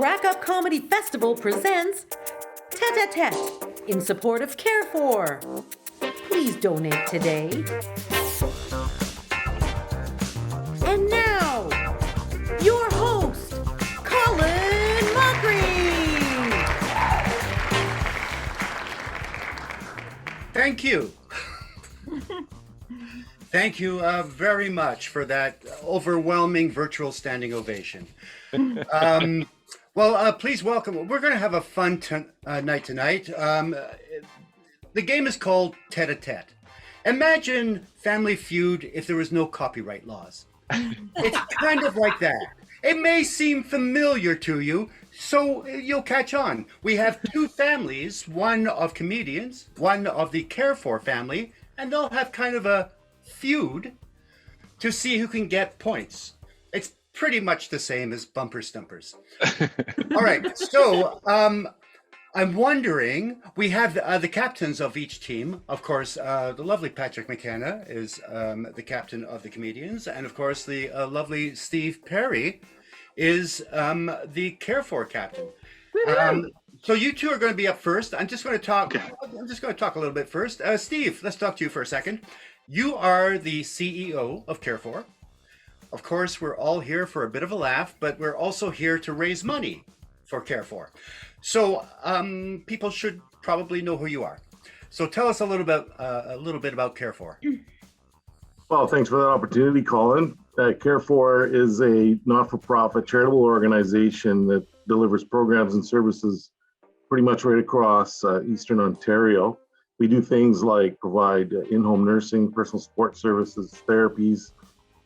Crackup Comedy Festival presents Tete-a-Tete in support of Carefor. Please donate today. And now, your host, Colin Mockery. Thank you. Thank you very much for that overwhelming virtual standing ovation. Please welcome. We're going to have a fun night tonight. The game is called Tete-a-Tete. Imagine Family Feud if there was no copyright laws. It's kind of like that. It may seem familiar to you, so you'll catch on. We have two families, one of comedians, one of the Carefor family, and they'll have kind of a feud to see who can get points. It's pretty much the same as bumper stumpers. All right, so I'm wondering, we have the captains of each team. Of course, the lovely Patrick McKenna is the captain of the comedians, and of course, the lovely Steve Perry is the Carefor captain. So you two are going to be up first. I'm just going to talk a little bit first. Steve, let's talk to you for a second. You are the CEO of Carefor. Of course, we're all here for a bit of a laugh, but we're also here to raise money for Carefor. So people should probably know who you are. So tell us a little bit about Carefor. Well, thanks for that opportunity, Colin. Carefor is a not-for-profit charitable organization that delivers programs and services pretty much right across Eastern Ontario. We do things like provide in-home nursing, personal support services, therapies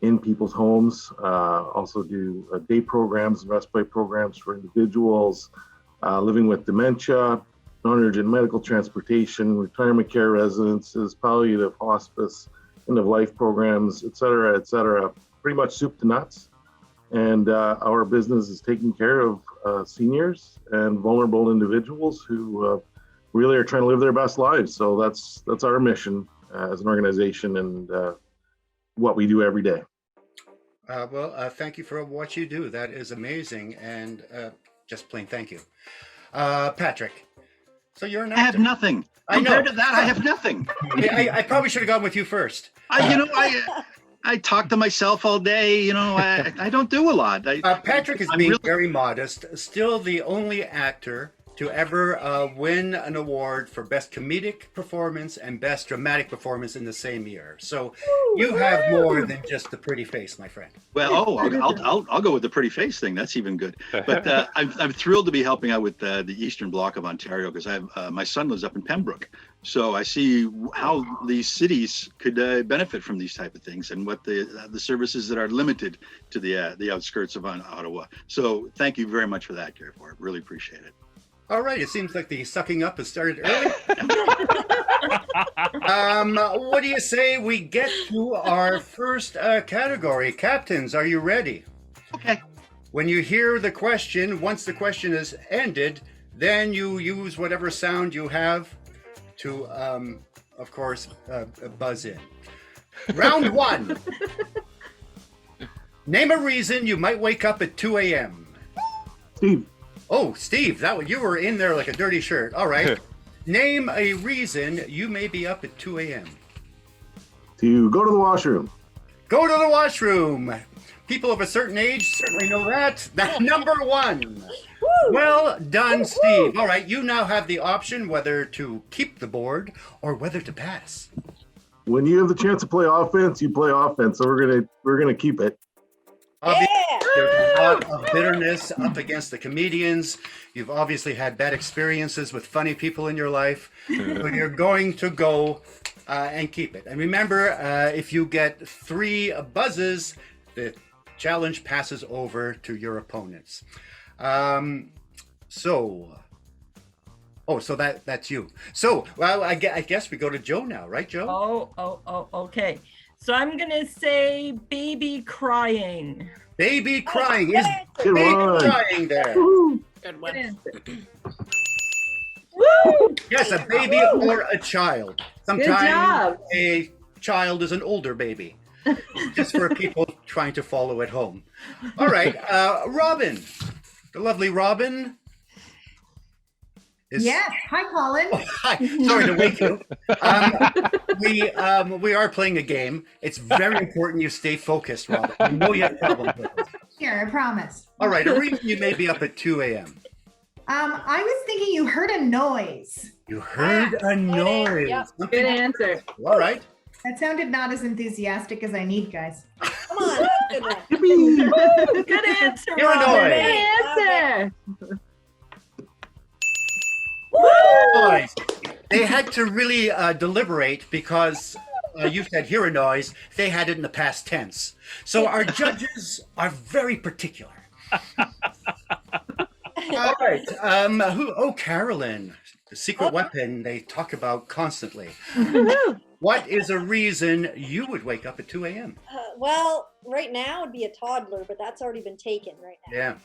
in people's homes. Also do day programs and respite programs for individuals living with dementia, non-urgent medical transportation, retirement care residences, palliative hospice, end-of-life programs, et cetera, pretty much soup to nuts. And our business is taking care of seniors and vulnerable individuals who really are trying to live their best lives. So that's our mission as an organization and what we do every day. Thank you for what you do. That is amazing. And just plain thank you. Patrick, so you're an actor. I have nothing. Compared to that, I have nothing. I probably should have gone with you first. I talk to myself all day. I don't do a lot. Patrick is being very modest. Still the only actor to ever win an award for Best Comedic Performance and Best Dramatic Performance in the same year. So you have more than just the pretty face, my friend. Well, I'll go with the pretty face thing. That's even good. But I'm thrilled to be helping out with the Eastern Bloc of Ontario because I have my son lives up in Pembroke. So I see how these cities could benefit from these type of things and what the services that are limited to the outskirts of Ottawa. So thank you very much for that, Carefor. Really appreciate it. All right, it seems like the sucking up has started early. What do you say we get to our first category? Captains, are you ready? Okay. When you hear the question, once the question is ended, then you use whatever sound you have to, of course, buzz in. Round one. Name a reason you might wake up at 2 a.m. Steve. Oh, Steve, you were in there like a dirty shirt. All right. Name a reason you may be up at 2 a.m. To go to the washroom. Go to the washroom. People of a certain age certainly know that. That's number one. Woo! Well done, Steve. All right, you now have the option whether to keep the board or whether to pass. When you have the chance to play offense, you play offense. So we're gonna keep it. There's a lot of bitterness up against the comedians. You've obviously had bad experiences with funny people in your life. But you're going to go and keep it. And remember, if you get 3 buzzes, the challenge passes over to your opponents. So that's you. So, well, I guess we go to Joe now, right, Joe? Oh, okay. So I'm going to say baby crying. Baby crying. Is baby crying there? Good one. Woo! Yes, a baby or a child. Sometimes a child is an older baby. Just for people trying to follow at home. All right, Robin, the lovely Robin. Yes. Hi, Colin. Oh, hi. Sorry to wake you. We are playing a game. It's very important you stay focused, Robin. I know you have problems with it. Here, I promise. All right. A reason you may be up at 2 a.m. I was thinking you heard a noise. You heard a noise. Yep. Something- Good answer. All right. That sounded not as enthusiastic as I need, guys. Come on. Good one. Good answer, Illinois. Good answer. Noise. They had to really deliberate because you said hear a noise. They had it in the past tense. So our judges are very particular. All right. Carolyn, the secret weapon they talk about constantly. What is a reason you would wake up at 2 a.m.? Well, right now it'd be a toddler, but that's already been taken right now. Yeah.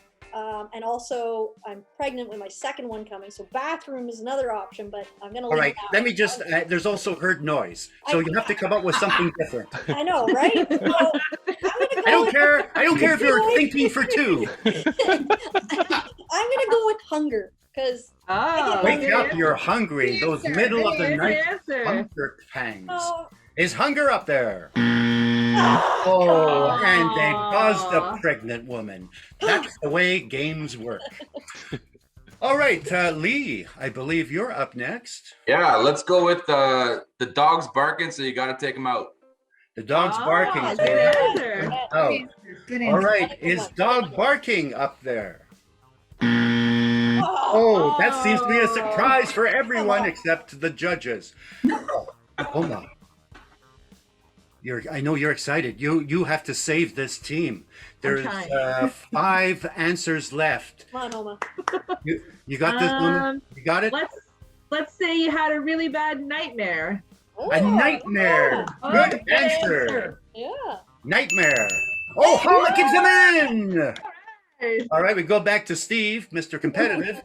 And also, I'm pregnant with my second one coming, so bathroom is another option, but I'm going to All right. Let me just, there's also heard noise. So you have to come up with something different. I know, right? So, I'm gonna go I don't with- care. I don't care if you're thinking for two. I'm going to go with hunger, because Oh, Wake good up, answer. you're hungry. Those middle of the Good night answer. hunger pangs. oh, Is hunger up there? Oh, and they buzzed a pregnant woman. That's the way games work. All right, Lee, I believe you're up next. Yeah, let's go with the dog's barking, so you got to take him out. The dog's barking. Good answer. Oh, Good all answer. right. Is dog barking up there? Oh, that seems to be a surprise for everyone except the judges. Hold on. I know you're excited. You have to save this team. There's trying. 5 answers left. come on, Oma. You got this one? You got it? Let's say you had a really bad nightmare. A nightmare. Oh, Good answer. Yeah. Nightmare. Oh, Hama keeps him in. All right, we go back to Steve, Mr. Competitive.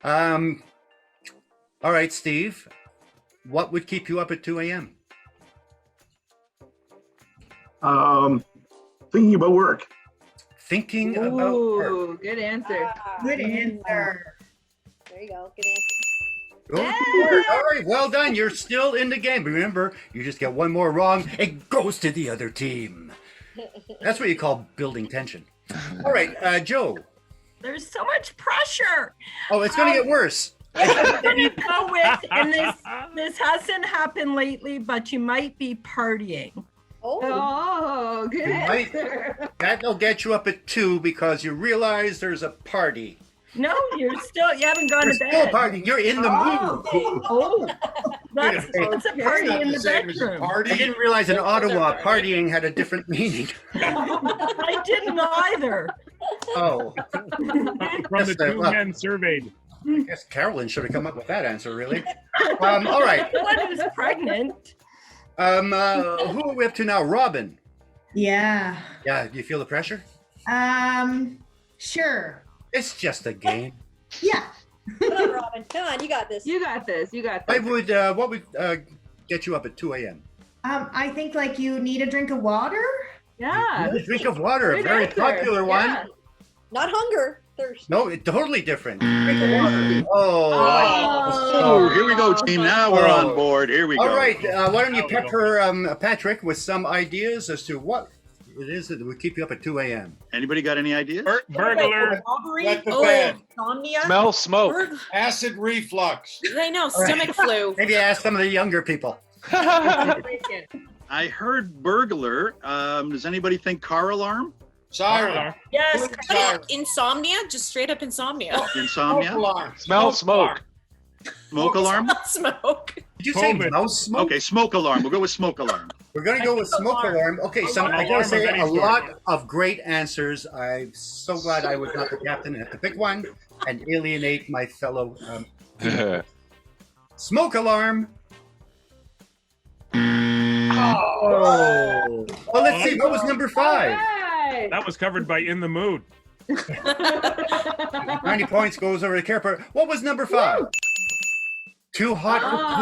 All right, Steve. What would keep you up at 2 a.m.? Thinking about work. Thinking about work. Ooh, good answer. Good answer. There you go. Good answer. Go to work. All right, well done. You're still in the game. Remember, you just get one more wrong, it goes to the other team. That's what you call building tension. All right, Joe. There's so much pressure. Oh, it's going to get worse. I'm gonna go with, and this hasn't happened lately, but you might be partying. Oh, Oh, good You might- answer. That'll get you up at 2 because you realize there's a party. No, you haven't gone You're to still bed. partying. You're in the mood. Oh, That's a party in the bedroom. I didn't realize in Ottawa partying had a different meaning. I didn't either. Oh, From the Yes, 2 well- men surveyed. I guess Carolyn should have come up with that answer, really. All right. The one who's pregnant. Who are we up to now? Robin. Yeah. Yeah, do you feel the pressure? Sure. It's just a game. Yeah. come on, Robin. Come on, you got this. you got this. You got I this. would, what would get you up at 2 a.m.? I think like you need a drink of water. Yeah. A drink of water, a Good very answer. popular one. Yeah. Not hunger, thirst. No, it's totally different. Drink of water. Oh. Oh, here we go, team. Now we're on board. Here we go. All right, why don't you pepper Patrick with some ideas as to what it is that would keep you up at 2 a.m.? Anybody got any ideas? Burglar. Robbery. Let the fan. Insomnia. Smell smoke. Burg- Acid reflux. I know. Stomach flu. Maybe ask some of the younger people. I heard burglar. Does anybody think car alarm? Siren. Yes. Siren. Insomnia. Just straight up insomnia. Insomnia? Alarm. Smell smoke. Smoke alarm? Smoke. Did you say COVID. mouse smoke? Okay, smoke alarm. We'll go with smoke alarm. We're going to go with smoke alarm. Okay, so I gotta say a lot of great answers. I'm so glad I was not the captain and had to pick one and alienate my fellow. Smoke alarm. Oh. Well, let's see. What was number 5? Right. That was covered by In the Mood. 90 points goes over to Carefor. What was number 5? Too hot or Oh,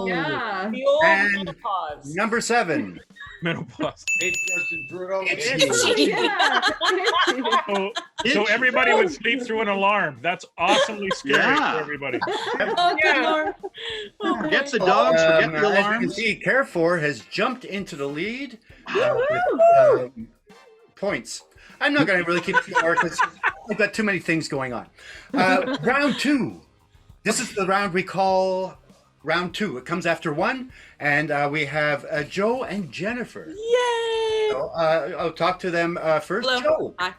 cold. yeah. The old And menopause. number 7. Menopause. Hey, Justin Trudeau. It's Yeah. So So everybody would sleep through an alarm. That's awesomely scary Yeah. for everybody. Oh, good Lord. Oh, Forget boy. the dogs, forget the As you can alarms. see, Carefor has jumped into the lead with points. I'm not going to really keep score because I've got too many things going on. Round 2. This is the round we call round 2. It comes after 1, and we have Joe and Jennifer. Yay! So, I'll talk to them first. Hello. Joe. Hi.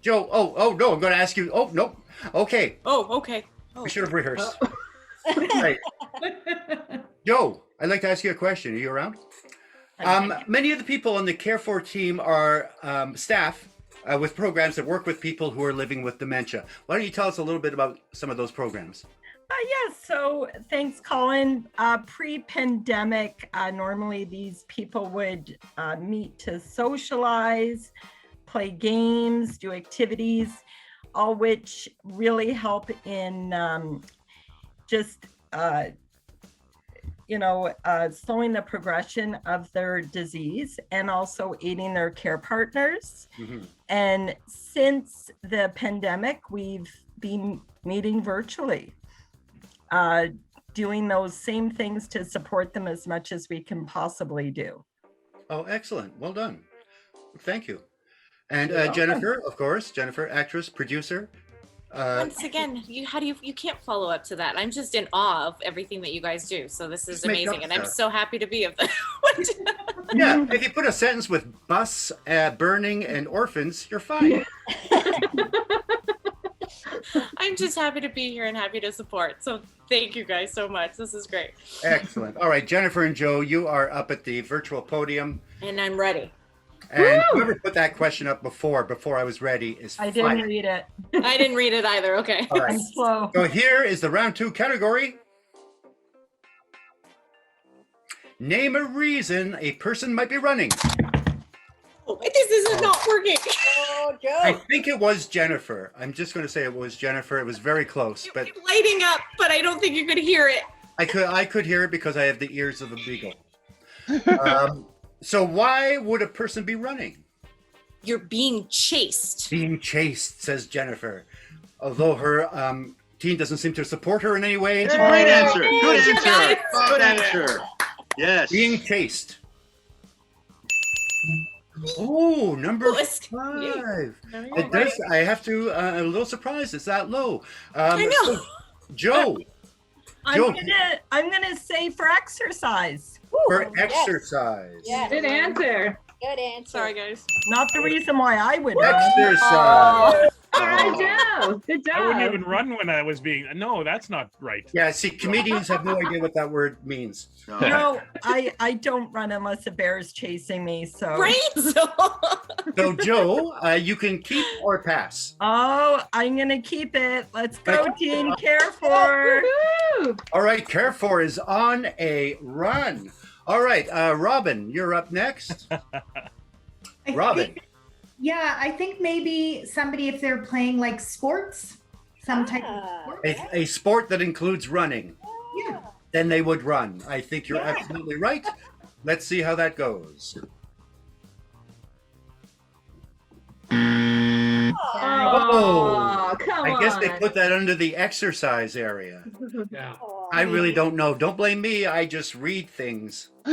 Joe. Oh no, I'm going to ask you. Oh no. Okay. Oh, okay. Oh. We should have rehearsed. Right. Joe, I'd like to ask you a question. Are you around? Many of the people on the Carefor team are staff with programs that work with people who are living with dementia. Why don't you tell us a little bit about some of those programs? Yes, so thanks, Colin. Pre-pandemic, normally these people would meet to socialize, play games, do activities, all which really help in slowing the progression of their disease and also aiding their care partners. Mm-hmm. And since the pandemic, we've been meeting virtually, doing those same things to support them as much as we can possibly do. Oh, excellent. Well done. Thank you. And Jennifer, of course, Jennifer, actress, producer. Once again, you can't follow up to that. I'm just in awe of everything that you guys do. So this is Just make up amazing, and I'm stuff. so happy to be of that. Yeah, if you put a sentence with bus, burning, and orphans, you're fine. I'm just happy to be here and happy to support. So thank you guys so much. This is great. Excellent. All right, Jennifer and Joe, you are up at the virtual podium. And I'm ready. And whoever put that question up before I was ready is I didn't fired. read it. I didn't read it either. Okay. All right. I'm slow. So here is the round 2 category. Name a reason a person might be running. Oh, this is not working. Oh, I Joe. think it was Jennifer. I'm just going to say it was Jennifer. It was very close, but You're lighting up, but I don't think you could hear it. I could hear it because I have the ears of a beagle. So why would a person be running? You're being chased. Being chased, says Jennifer. Although her team doesn't seem to support her in any way. It's a great answer. Good You answer. guys. Good answer. Yes. Being chased. Oh, number Oh, it's- 5. There you It go. does. I have to. A little surprised. It's that low. I know. so, Joe, Joe. I'm gonna say for exercise. for Yes. exercise. Yes. Good answer. Good answer. Sorry, guys. Not the reason why I would run. Exercise. All right, Joe. Good job. I wouldn't even run when I was being. No, that's not right. Yeah. See, comedians have no idea what that word means. No. No, I don't run unless a bear is chasing me. So Right? So, Joe, you can keep or pass. Oh, I'm gonna keep it. Let's go, team. Carefor. Woo! All right, Carefor is on a run. All right, Robin, you're up next. I Robin. think- yeah, I think maybe somebody, if they're playing like sports, some type of sport. A sport that includes running. Yeah. Then they would run. I think you're Yeah. absolutely right. Let's see how that goes. Oh, come I guess on. they put that under the exercise area. Yeah. Oh, I really don't know. Don't blame me. I just read things. Go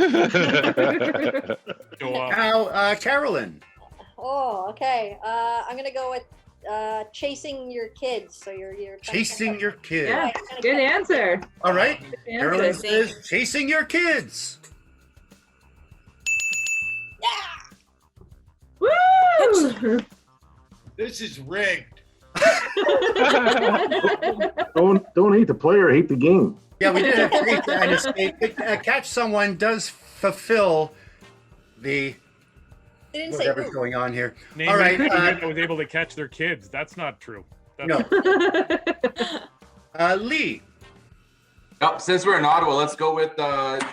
off. Now, Carolyn. Oh, okay. I'm gonna go with chasing your kids. So you're Chasing your kids. Yeah, good answer. All right. Good Carolyn answer. says chasing your kids. Woo! This is rigged. Don't hate the player, hate the game. Yeah, we did have three and escape. Catch someone does fulfill the They didn't say whatever's who. going on here. Name All right. I was able to catch their kids. That's not true. That's No. Lee. Oh, since we're in Ottawa, let's go with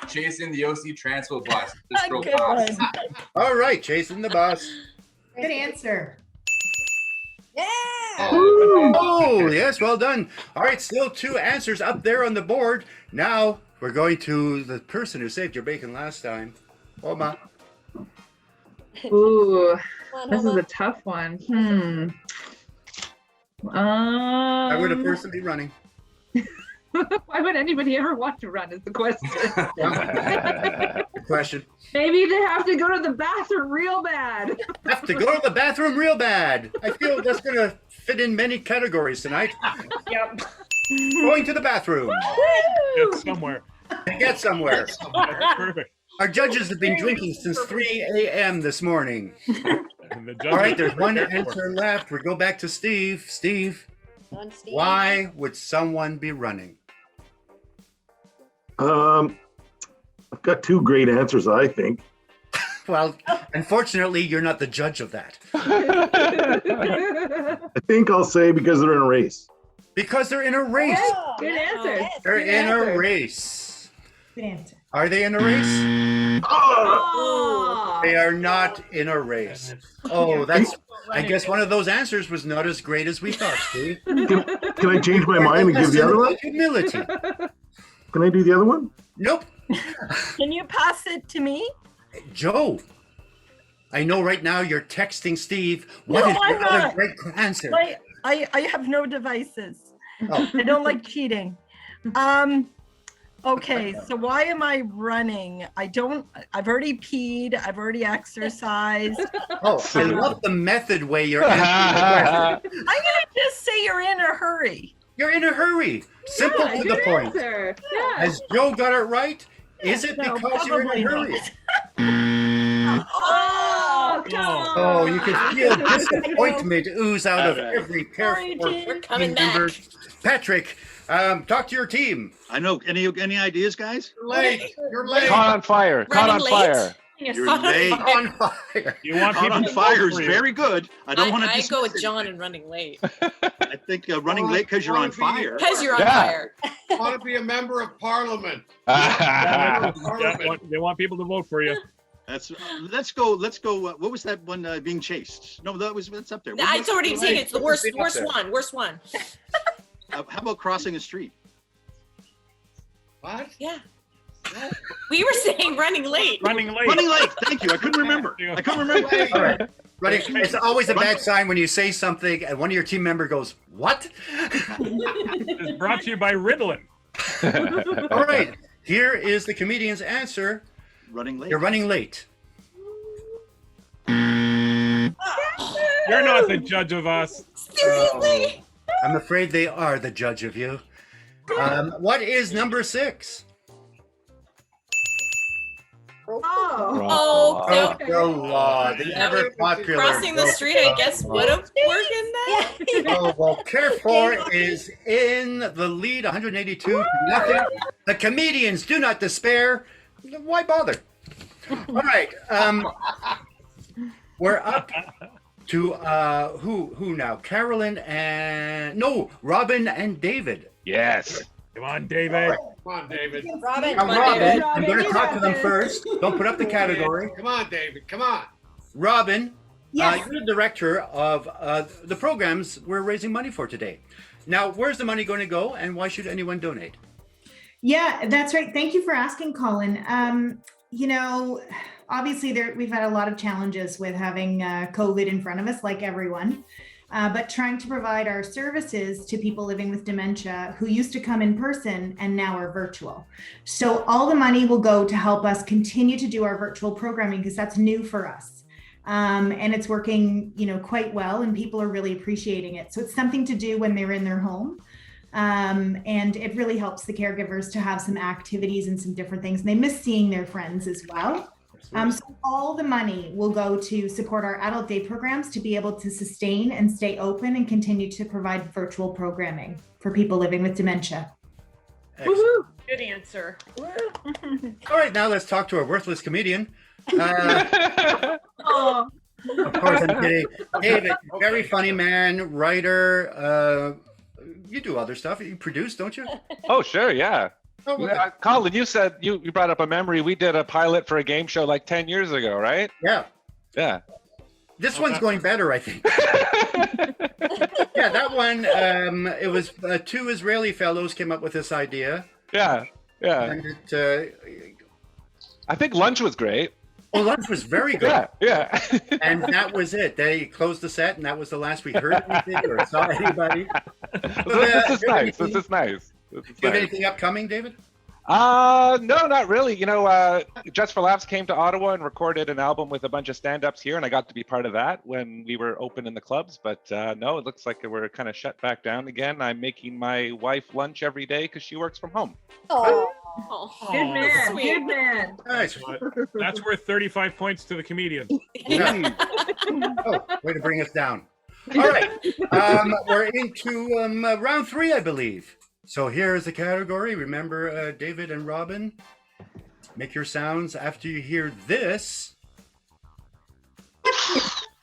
chasing the OC transfer bus. Just real Good fast. one. All right, chasing the bus. Good answer. Yeah. Oh, yes, well done. All right, still 2 answers up there on the board. Now we're going to the person who saved your bacon last time. Oma. Ooh, Come on, this is Homa. a tough one. Why would a person be running? Why would anybody ever want to run is the question. Good question. Maybe they have to go to the bathroom real bad. Have to go to the bathroom real bad. I feel that's going to fit in many categories tonight. Yep. Going to the bathroom. Get somewhere. Get somewhere. That's perfect. Our judges have been drinking since 3 a.m. this morning. And the judges- All right, there's one answer left. We go back to Steve. Steve, why would someone be running? I've got two great answers, I think. Well, unfortunately, you're not the judge of that. I think I'll say because they're in a race. Because they're in a race. Oh, Good answer. They're Good in answer. a race. Good answer. Are they in a race? Oh. They are not in a race. Oh, that's. I guess one of those answers was not as great as we thought, Steve. Can I change my mind and give the other one? Humility. Can I do the other one? Nope. Can you pass it to me? Joe, I know right now you're texting Steve. What No, is I'm your other not. great answer? I have no devices. Oh. I don't like cheating. Okay, so why am I running? I've already peed, I've already exercised. Oh, I love the method way you're answering the question. I'm gonna just say you're in a hurry. You're in a hurry. Simple Yeah, to the good point. answer. Yeah. Has Joe got it right? Is it No, because you're in a probably hurry? not. Oh, come on. Oh, you can feel disappointment ooze out of every Sorry, Carefor Jim. We're coming member. back. Patrick, talk to your team. I know. Any ideas, guys? You're late. You're late. Caught on fire. Caught on Running late? fire. You're Caught on late. fire. On fire. You want Caught people on to fire vote is for you. very good. I don't want to. I go with John and running late. I think running late because you're on fire. Because you're on Yeah. fire. Want to be a member of parliament. Yeah, they want people to vote for you. Let's go. What was that one being chased? No, that's up there. It's already taken. It's the worst Up there. one. Worst one. How about crossing a street? What? Yeah. We were saying running late. Running late. Running late. Thank you. I couldn't remember. All right. Running. It's always a bad sign when you say something and one of your team member goes, "What?" It's brought to you by Ritalin. All right. Here is the comedian's answer. Running late. You're running late. You're not the judge of us. Seriously? I'm afraid they are the judge of you. What is number 6? Oh. Oh, no. Broke the law. The ever popular. Crossing the street, I guess, would have worked in that. Oh, well, Carefor is in the lead, 182 to nothing. The comedians do not despair. Why bother? All right. We're up to who now? Carolyn and Robin and David. Yes. Come on, David. Come on, David. Robin. Now, Robin, I'm going to you talk to got them this. first. Don't put up the category. Come on, David. Come on. Robin, Yes. you're the director of the programs we're raising money for today. Now, where's the money going to go, and why should anyone donate? Yeah, that's right. Thank you for asking, Colin. Obviously we've had a lot of challenges with having COVID in front of us, like everyone, but trying to provide our services to people living with dementia who used to come in person and now are virtual. So all the money will go to help us continue to do our virtual programming because that's new for us. And it's working, quite well, and people are really appreciating it. So it's something to do when they're in their home. And it really helps the caregivers to have some activities and some different things. And they miss seeing their friends as well. So all the money will go to support our adult day programs to be able to sustain and stay open and continue to provide virtual programming for people living with dementia. Excellent. Good answer. All right, now let's talk to our worthless comedian. Oh. Of course, I'm kidding. David, very funny man, writer. You do other stuff. You produce, don't you? Oh, sure, yeah. Oh, okay. Colin, you said you brought up a memory. We did a pilot for a game show like 10 years ago, right? Yeah. Yeah. This one's going better, I think. Yeah, that one, it was 2 Israeli fellows came up with this idea. Yeah. Yeah. And it, I think lunch was great. Well, lunch was very good. Yeah. And that was it. They closed the set, and that was the last we heard anything or saw anybody. This is nice. This is nice. Do you have anything upcoming, David? No, not really. You know, Just for Laughs came to Ottawa and recorded an album with a bunch of stand-ups here, and I got to be part of that when we were open in the clubs. But no, it looks like we're kind of shut back down again. I'm making my wife lunch every day because she works from home. Oh, Good man. sweet. Good man. Nice. That's worth 35 points to the comedian. Yeah. Oh, way to bring us down. All right. We're into round 3, I believe. So here is the category. Remember, David and Robin, make your sounds after you hear this.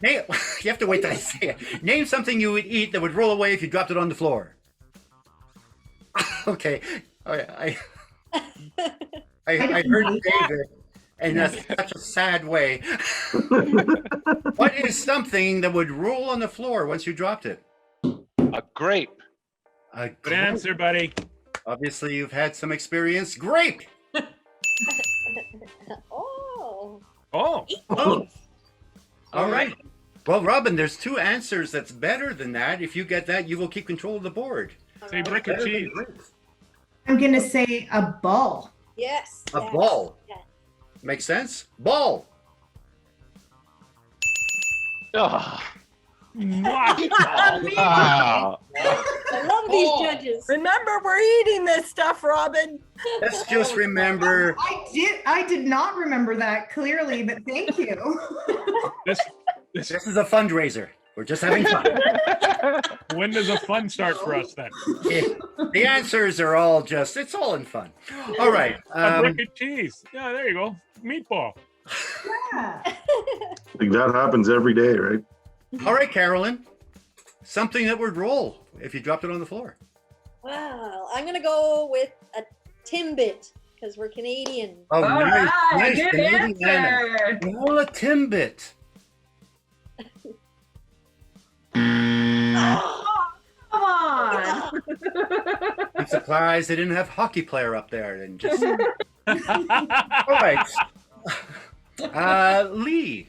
You have to wait till I say it. Name something you would eat that would roll away if you dropped it on the floor. Okay. Oh, yeah. I heard David in such a sad way. What is something that would roll on the floor once you dropped it? A grape. A Good grape. answer, buddy. Obviously, you've had some experience. Grape. oh. Oh. Oh. All right. Well, Robin, there's 2 answers that's better than that. If you get that, you will keep control of the board. Say brick of Better than cheese. grape. I'm going to say a ball. Yes. A yes, ball. yes. Makes sense? Ball. Oh, Wow. I love these judges. Remember, we're eating this stuff, Robin. Let's just remember. I did not remember that clearly, but thank you. This This is a fundraiser. We're just having fun. when does a fun start for us then? The answers are all just, it's all in fun. All right. A brick of cheese. Yeah, there you go. Meatball. Yeah. Like that happens every day, right? All right, Carolyn. Something that would roll if you dropped it on the floor. Well, I'm gonna go with a Timbit because we're Canadian. Oh, All nice. right, Nice. good Canadian answer. Anna. Roll a Timbit. Oh, come on. I'm surprised they didn't have hockey player up there and just. All right. Lee.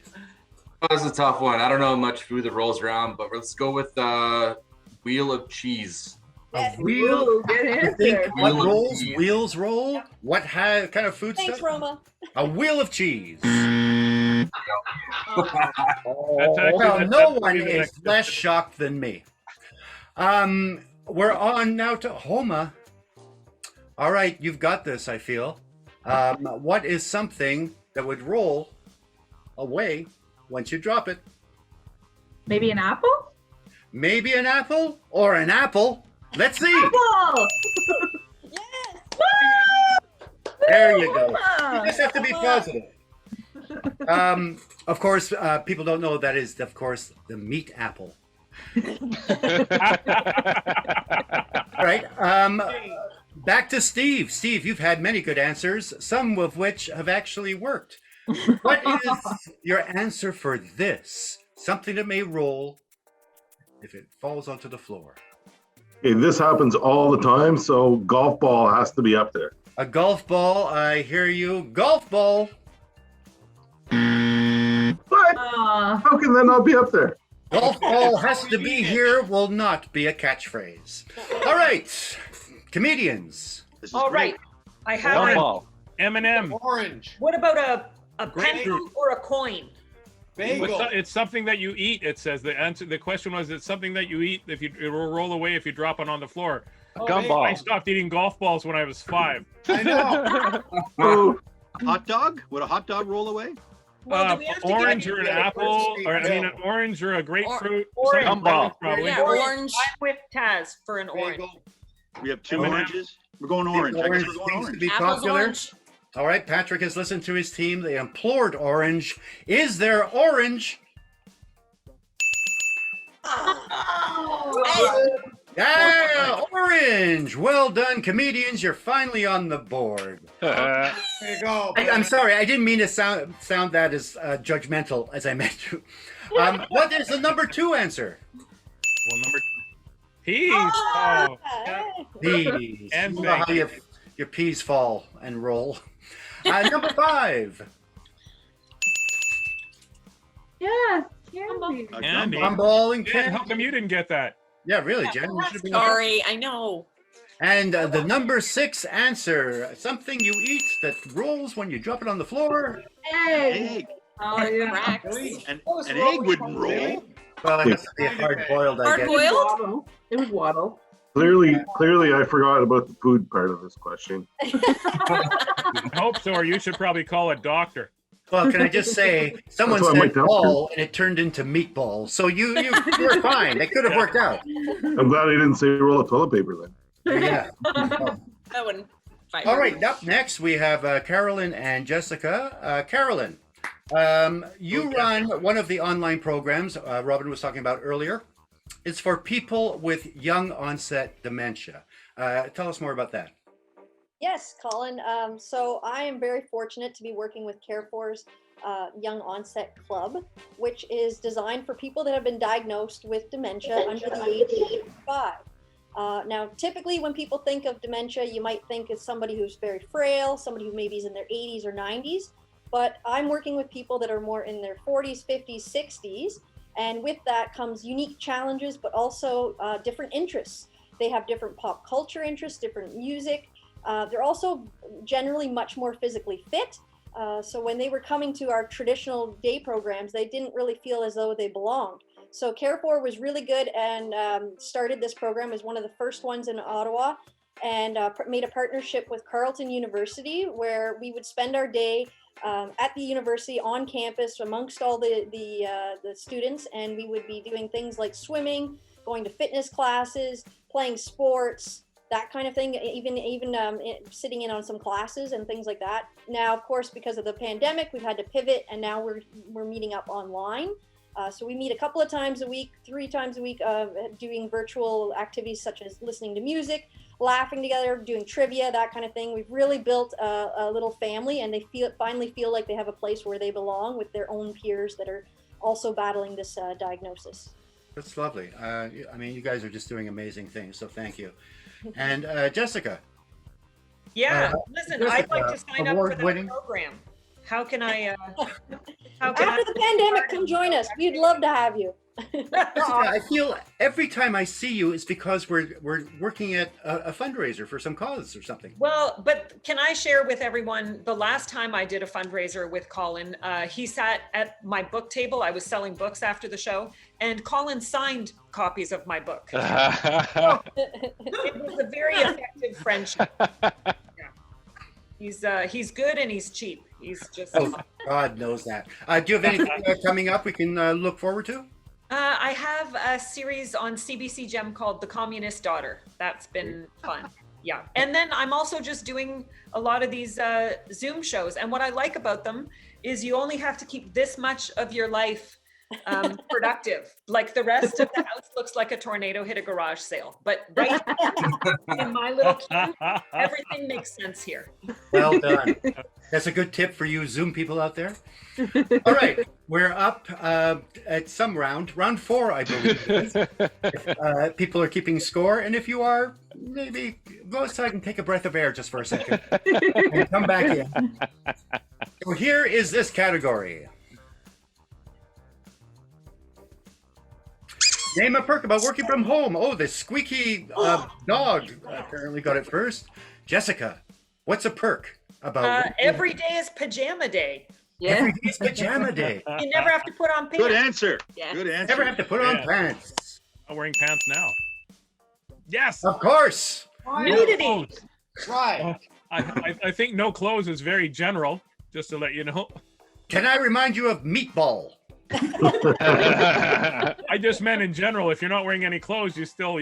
Oh, this is a tough one. I don't know much food that rolls around, but let's go with wheel of cheese. Yes. A wheel. Ooh, good I think answer. what Wheel of rolls? cheese. Wheels roll? What kind of food Thanks, stuff? Roma. A wheel of cheese. That's actually- Well, that's no actually one the is next- less shocked than me. We're on now to Homa. All right, you've got this, I feel. What is something that would roll away once you drop it? Maybe an apple? Maybe an apple or an apple. Let's see. Apple! Yes. There you go. Come You just have to be positive. Of course, people don't know that is, of course, the meat apple. All right. Back to Steve. Steve, you've had many good answers, some of which have actually worked. What is your answer for this? Something that may roll if it falls onto the floor. Okay, this happens all the time, so golf ball has to be up there. A golf ball. I hear you. Golf ball. What? on. How can that not be up there? Golf ball has to be here will not be a catchphrase. All right, comedians. All right. I have Golf a, ball. M&M. Orange. what about a Grapefruit. pencil or a coin? Bagel. It's something that you eat. It says the answer. The question was, it's something that you eat. If it will roll away if you drop it on the floor. A gumball. I stopped eating golf balls when I was 5. I know. Oh, Hot dog? Would a hot dog roll away? Well, do we have to get Orange a- or an Yeah, apple, or I mean an Bagel. orange or a grapefruit. Orange. something Gumball. probably. Yeah, orange. I'm with Taz for an orange. Bagel. We have 2 M&M. oranges. We're going orange. I guess Orange we're going seems to orange. be Apple's popular. orange. All right, Patrick has listened to his team. They implored orange. Is there orange? Yeah, orange. Well done, comedians. You're finally on the board. There you go. I'm sorry. I didn't mean to sound that as judgmental as I meant to. What is the number 2 answer? Well, number peas. Oh, Peas. And You know how bacon. your peas fall and roll. Number 5. Yeah, candy. Andy. Gumball and Jen, candy. how come you didn't get that? Yeah, really, Jen. You should have been up there. Sorry, I know. And the number 6 answer, something you eat that rolls when you drop it on the floor. Egg. Oh yeah. Cracks. An egg wouldn't roll. Well, it has to be hard-boiled, I guess. Hard-boiled? It was waddle. Clearly, I forgot about the food part of this question. I hope so, or you should probably call a doctor. Well, can I just say, someone That's why I said might tell ball, and it turned into meatballs. So you were fine. It could have worked out. I'm glad I didn't say roll of toilet paper then. Yeah. That wouldn't. All right. Up next, we have Carolyn and Jessica. Carolyn, you run one of the online programs Robin was talking about earlier. It's for people with young onset dementia. Tell us more about that. Yes, Colin. So I am very fortunate to be working with Carefor's Young Onset Club, which is designed for people that have been diagnosed with dementia under the age of 85. Now, typically when people think of dementia, you might think it's somebody who's very frail, somebody who maybe is in their 80s or 90s, but I'm working with people that are more in their 40s, 50s, 60s, and with that comes unique challenges, but also different interests. They have different pop culture interests, different music. They're also generally much more physically fit. So when they were coming to our traditional day programs, they didn't really feel as though they belonged. So Carefor was really good and started this program as one of the first ones in Ottawa, and made a partnership with Carleton University, where we would spend our day at the university on campus amongst all the students, and we would be doing things like swimming, going to fitness classes, playing sports, that kind of thing, even sitting in on some classes and things like that. Now, of course, because of the pandemic, we've had to pivot, and now we're meeting up online. So we meet a couple of times a week, 3 times a week, doing virtual activities such as listening to music, laughing together, doing trivia, that kind of thing. We've really built a little family, and they finally feel like they have a place where they belong with their own peers that are also battling this diagnosis. That's lovely. I mean, you guys are just doing amazing things, so thank you. And Jessica. Yeah, listen, I'd like to sign up for that award-winning. program. How can I? After the pandemic, come join us. We'd love to have you. I feel every time I see you, it's because we're working at a fundraiser for some cause or something. Well, but can I share with everyone, the last time I did a fundraiser with Colin, he sat at my book table. I was selling books after the show, and Colin signed copies of my book. It was a very effective friendship. Yeah. He's good and he's cheap. He's just. Oh, God knows that. Do you have anything coming up we can look forward to? I have a series on CBC Gem called The Communist Daughter. That's been fun. Yeah. And then I'm also just doing a lot of these Zoom shows. And what I like about them is you only have to keep this much of your life productive. Like the rest of the house looks like a tornado hit a garage sale. But right in my little cube, everything makes sense here. Well done. That's a good tip for you Zoom people out there. All right, we're up at some round 4, I believe. If, people are keeping score, and if you are, maybe go outside and take a breath of air just for a second and come back in. So here is this category. Name a perk about working from home. Oh, the squeaky dog apparently got it first. Jessica, what's a perk about every day is pajama day. Yeah. Every day is pajama day. You never have to put on pants. Good answer. Yeah. Good answer. Never have to put on pants. I'm wearing pants now. Yes. Of course. Nudity. Right. I think no clothes is very general, just to let you know. Can I remind you of meatball? I just meant in general, if you're not wearing any clothes, you still,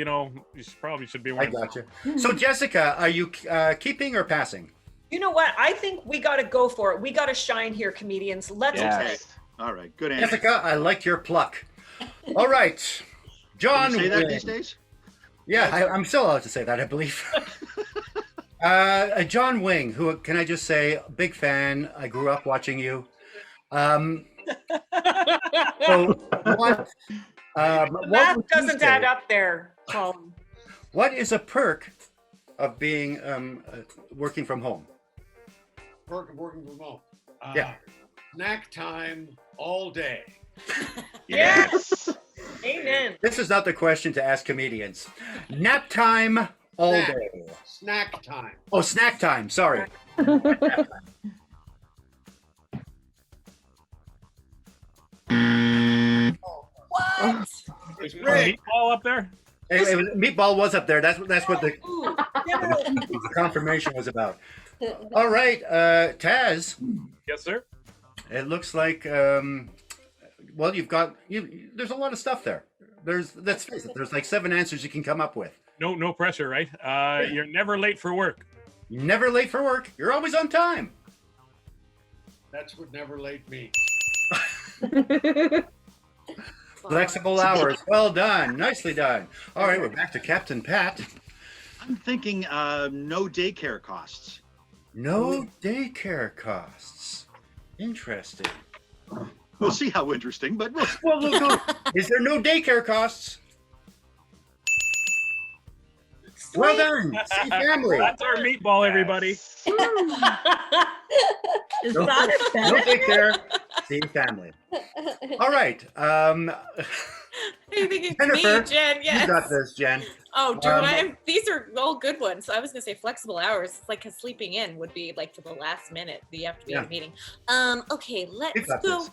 probably should be I wearing. got you. So, Jessica, are you keeping or passing? You know what? I think we got to go for it. We got to shine here, comedians. Let's Okay. All right. Good answer. Jessica, I liked your pluck. All right. John Can you say that Wing. these days? Yeah, I'm still allowed to say that, I believe. John Wing, who, can I just say, big fan. I grew up watching you. So what Math would you doesn't say- add up there, Colin. What is a perk of being working from home? Perk of working from home. Yeah. Snack time all day. Yes. Amen. This is not the question to ask comedians. Nap time all Snack. day. Snack time. Oh, snack time. Sorry. What? Is meatball up there? Meatball was up there. That's what the confirmation was about. All right, Taz. Yes, sir. It looks like well, there's a lot of stuff there. Let's face it, there's like 7 answers you can come up with. No pressure, right? You're never late for work. Never late for work. You're always on time. That's what never late means. Flexible hours. Well done. Nicely done. All right, we're back to Captain Pat. I'm thinking no daycare costs. No daycare costs. Interesting. We'll see how interesting, but Well, go. Is there no daycare costs? Well done. See family. That's our meatball, everybody. Is No, that a no benefit? daycare. See family. All right. I think it's Jennifer, me, Jen. Yes. you got this, Jen. Oh, dude, these are all good ones. So I was gonna say flexible hours. It's like 'cause sleeping in would be like to the last minute. You have to be at a meeting. Okay, let's got go. this.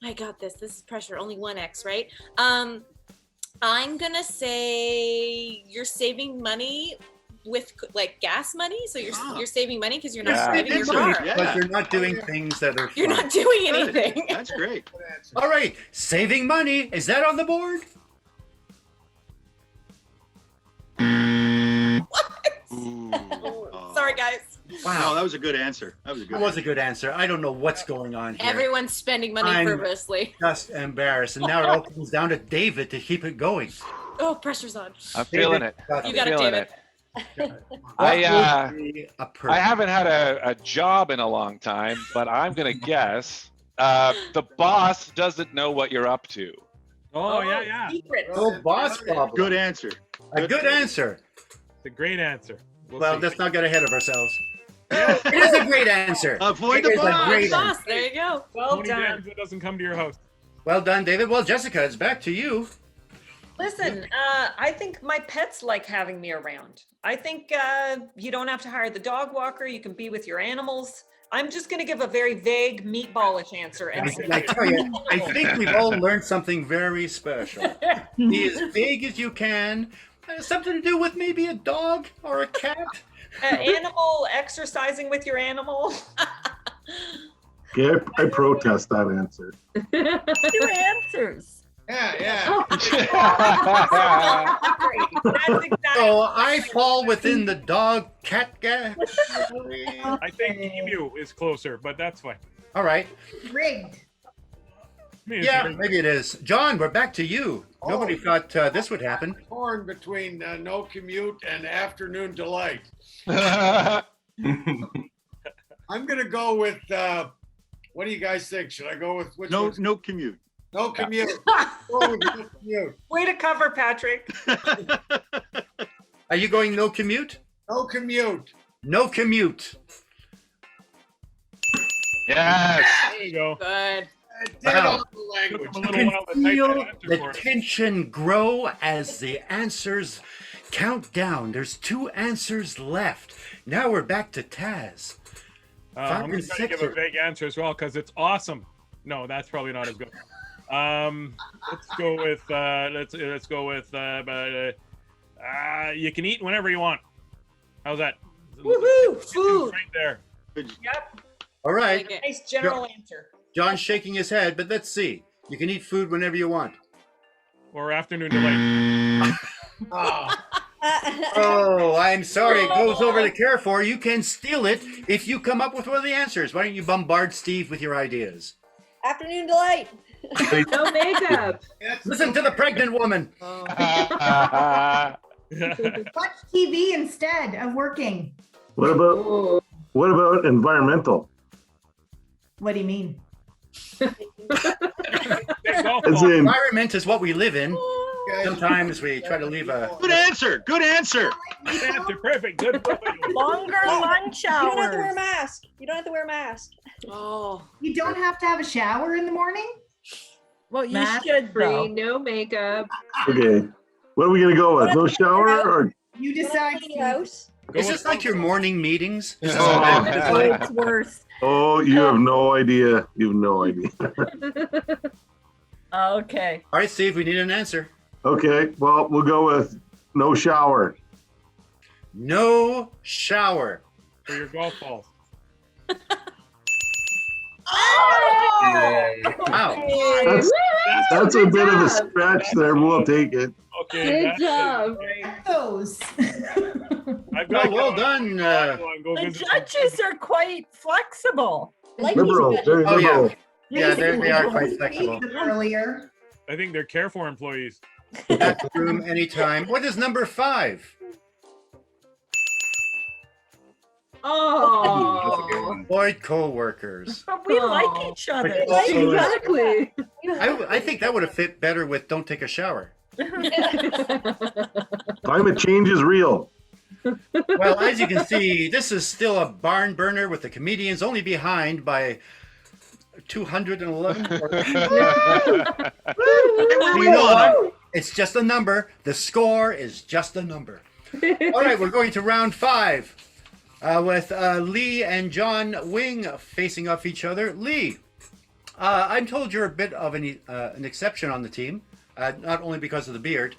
I got this. This is pressure. Only 1x, right? I'm gonna say you're saving money with like gas money. So you're saving money because you're not driving your car. But you're not doing things that are You're fun. not doing anything. That's great. All right. Saving money. Is that on the board? Sorry, guys. Wow. No, that was a good answer. That was a good. That was a good answer. I don't know what's going on here. Everyone's spending money I'm frivolously. Just embarrassed. And now it all comes down to David to keep it going. Oh, pressure's on. I'm feeling it. You got it, Feeling David. I a I haven't had a job in a long time, but I'm gonna guess the boss doesn't know what you're up to. Oh, yeah. Secrets. Oh, boss problem. Good answer. A good answer. It's a great answer. Well, see. let's not get ahead of ourselves. It is a great answer. Avoid It the is a boss. great Boss, answer. there you go. Well Tony done. Danza doesn't come to your house. Well done, David. Well, Jessica, it's back to you. Listen, I think my pets like having me around. I think you don't have to hire the dog walker. You can be with your animals. I'm just going to give a very vague meatballish answer. And I tell you, I think we've all learned something very special. Be as vague as you can. Something to do with maybe a dog or a cat. Animal exercising with your animal. Yeah, I protest that answer. Two answers. Yeah. That's exactly. So I fall within the dog cat guy. I think emu is closer, but that's fine. All right. Rigged. Yeah, maybe it is. John, we're back to you. Nobody thought this would happen. Torn between no commute and afternoon delight. I'm gonna go with. What do you guys think? Should I go with which No, one? no commute. No commute. Go with no commute. Way to cover, Patrick. Are you going no commute? No commute. No commute. Yes. There you go. Good. Dead Wow. on the language. A You little while to can type feel that answer the for us. tension grow as the answers count down. There's 2 answers left. Now we're back to Taz. I'm going to try to give a vague answer as well because it's awesome. No, that's probably not as good. Let's go with let's go with you can eat whenever you want. How's that? Woohoo! Food. Right there. Yep. All right. Nice general answer. John's shaking his head, but let's see. You can eat food whenever you want. Or afternoon delight. Oh, I'm sorry. It goes over to Carefor. You can steal it if you come up with one of the answers. Why don't you bombard Steve with your ideas? Afternoon delight. No makeup. Listen to the pregnant woman. Watch TV instead of working. What about environmental? What do you mean? As in, Environment is what we live in. Sometimes we try to leave a. Good answer. Good answer. Good answer. Perfect. Good. Longer lunch You don't have to wear a hours. mask. You don't have to wear a mask. Oh. You don't have to have a shower in the morning? Well, you Mask should free, though. no makeup. Okay. What are we gonna go with? No shower or? You You don't decide. have to leave the house. Is this like your morning meetings? Is this Oh. what it's Oh, like? it's worse. Oh, you have no idea. You have no idea. Okay. All right, Steve, we need an answer. Okay. Well, we'll go with no shower. No shower. For your golf balls. Wow. That's a bit of a stretch there. We'll take it. Okay. Good job. Those. I've Well, got well done. The judges are quite flexible. Like Liberal, these very Oh, liberal. yeah, they are quite flexible. Earlier. I think they're Carefor employees. Back room anytime. What is number 5? Oh. Employed co-workers. But we like each other. But also- Exactly. I think that would have fit better with "Don't take a shower." Climate change is real. Well, as you can see, this is still a barn burner with the comedians only behind by 211. You know what? It's just a number. The score is just a number. All right, we're going to round 5 with Lee and John Wing facing off each other. Lee, I'm told you're a bit of an exception on the team, not only because of the beard.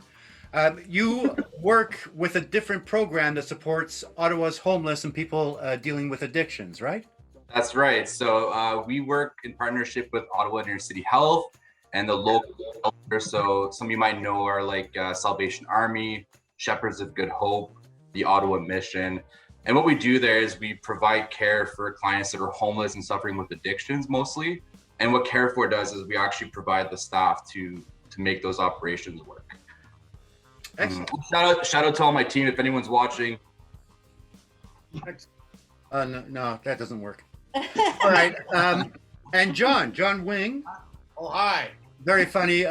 You work with a different program that supports Ottawa's homeless and people dealing with addictions, right? That's right. So we work in partnership with Ottawa Inner City Health and the local shelters. So some of you might know are like Salvation Army, Shepherds of Good Hope, the Ottawa Mission. And what we do there is we provide care for clients that are homeless and suffering with addictions mostly. And what Carefor does is we actually provide the staff to make those operations work. Excellent. Shout out to all my team if anyone's watching. No, that doesn't work. All right. And John Wing. Oh, hi. Very funny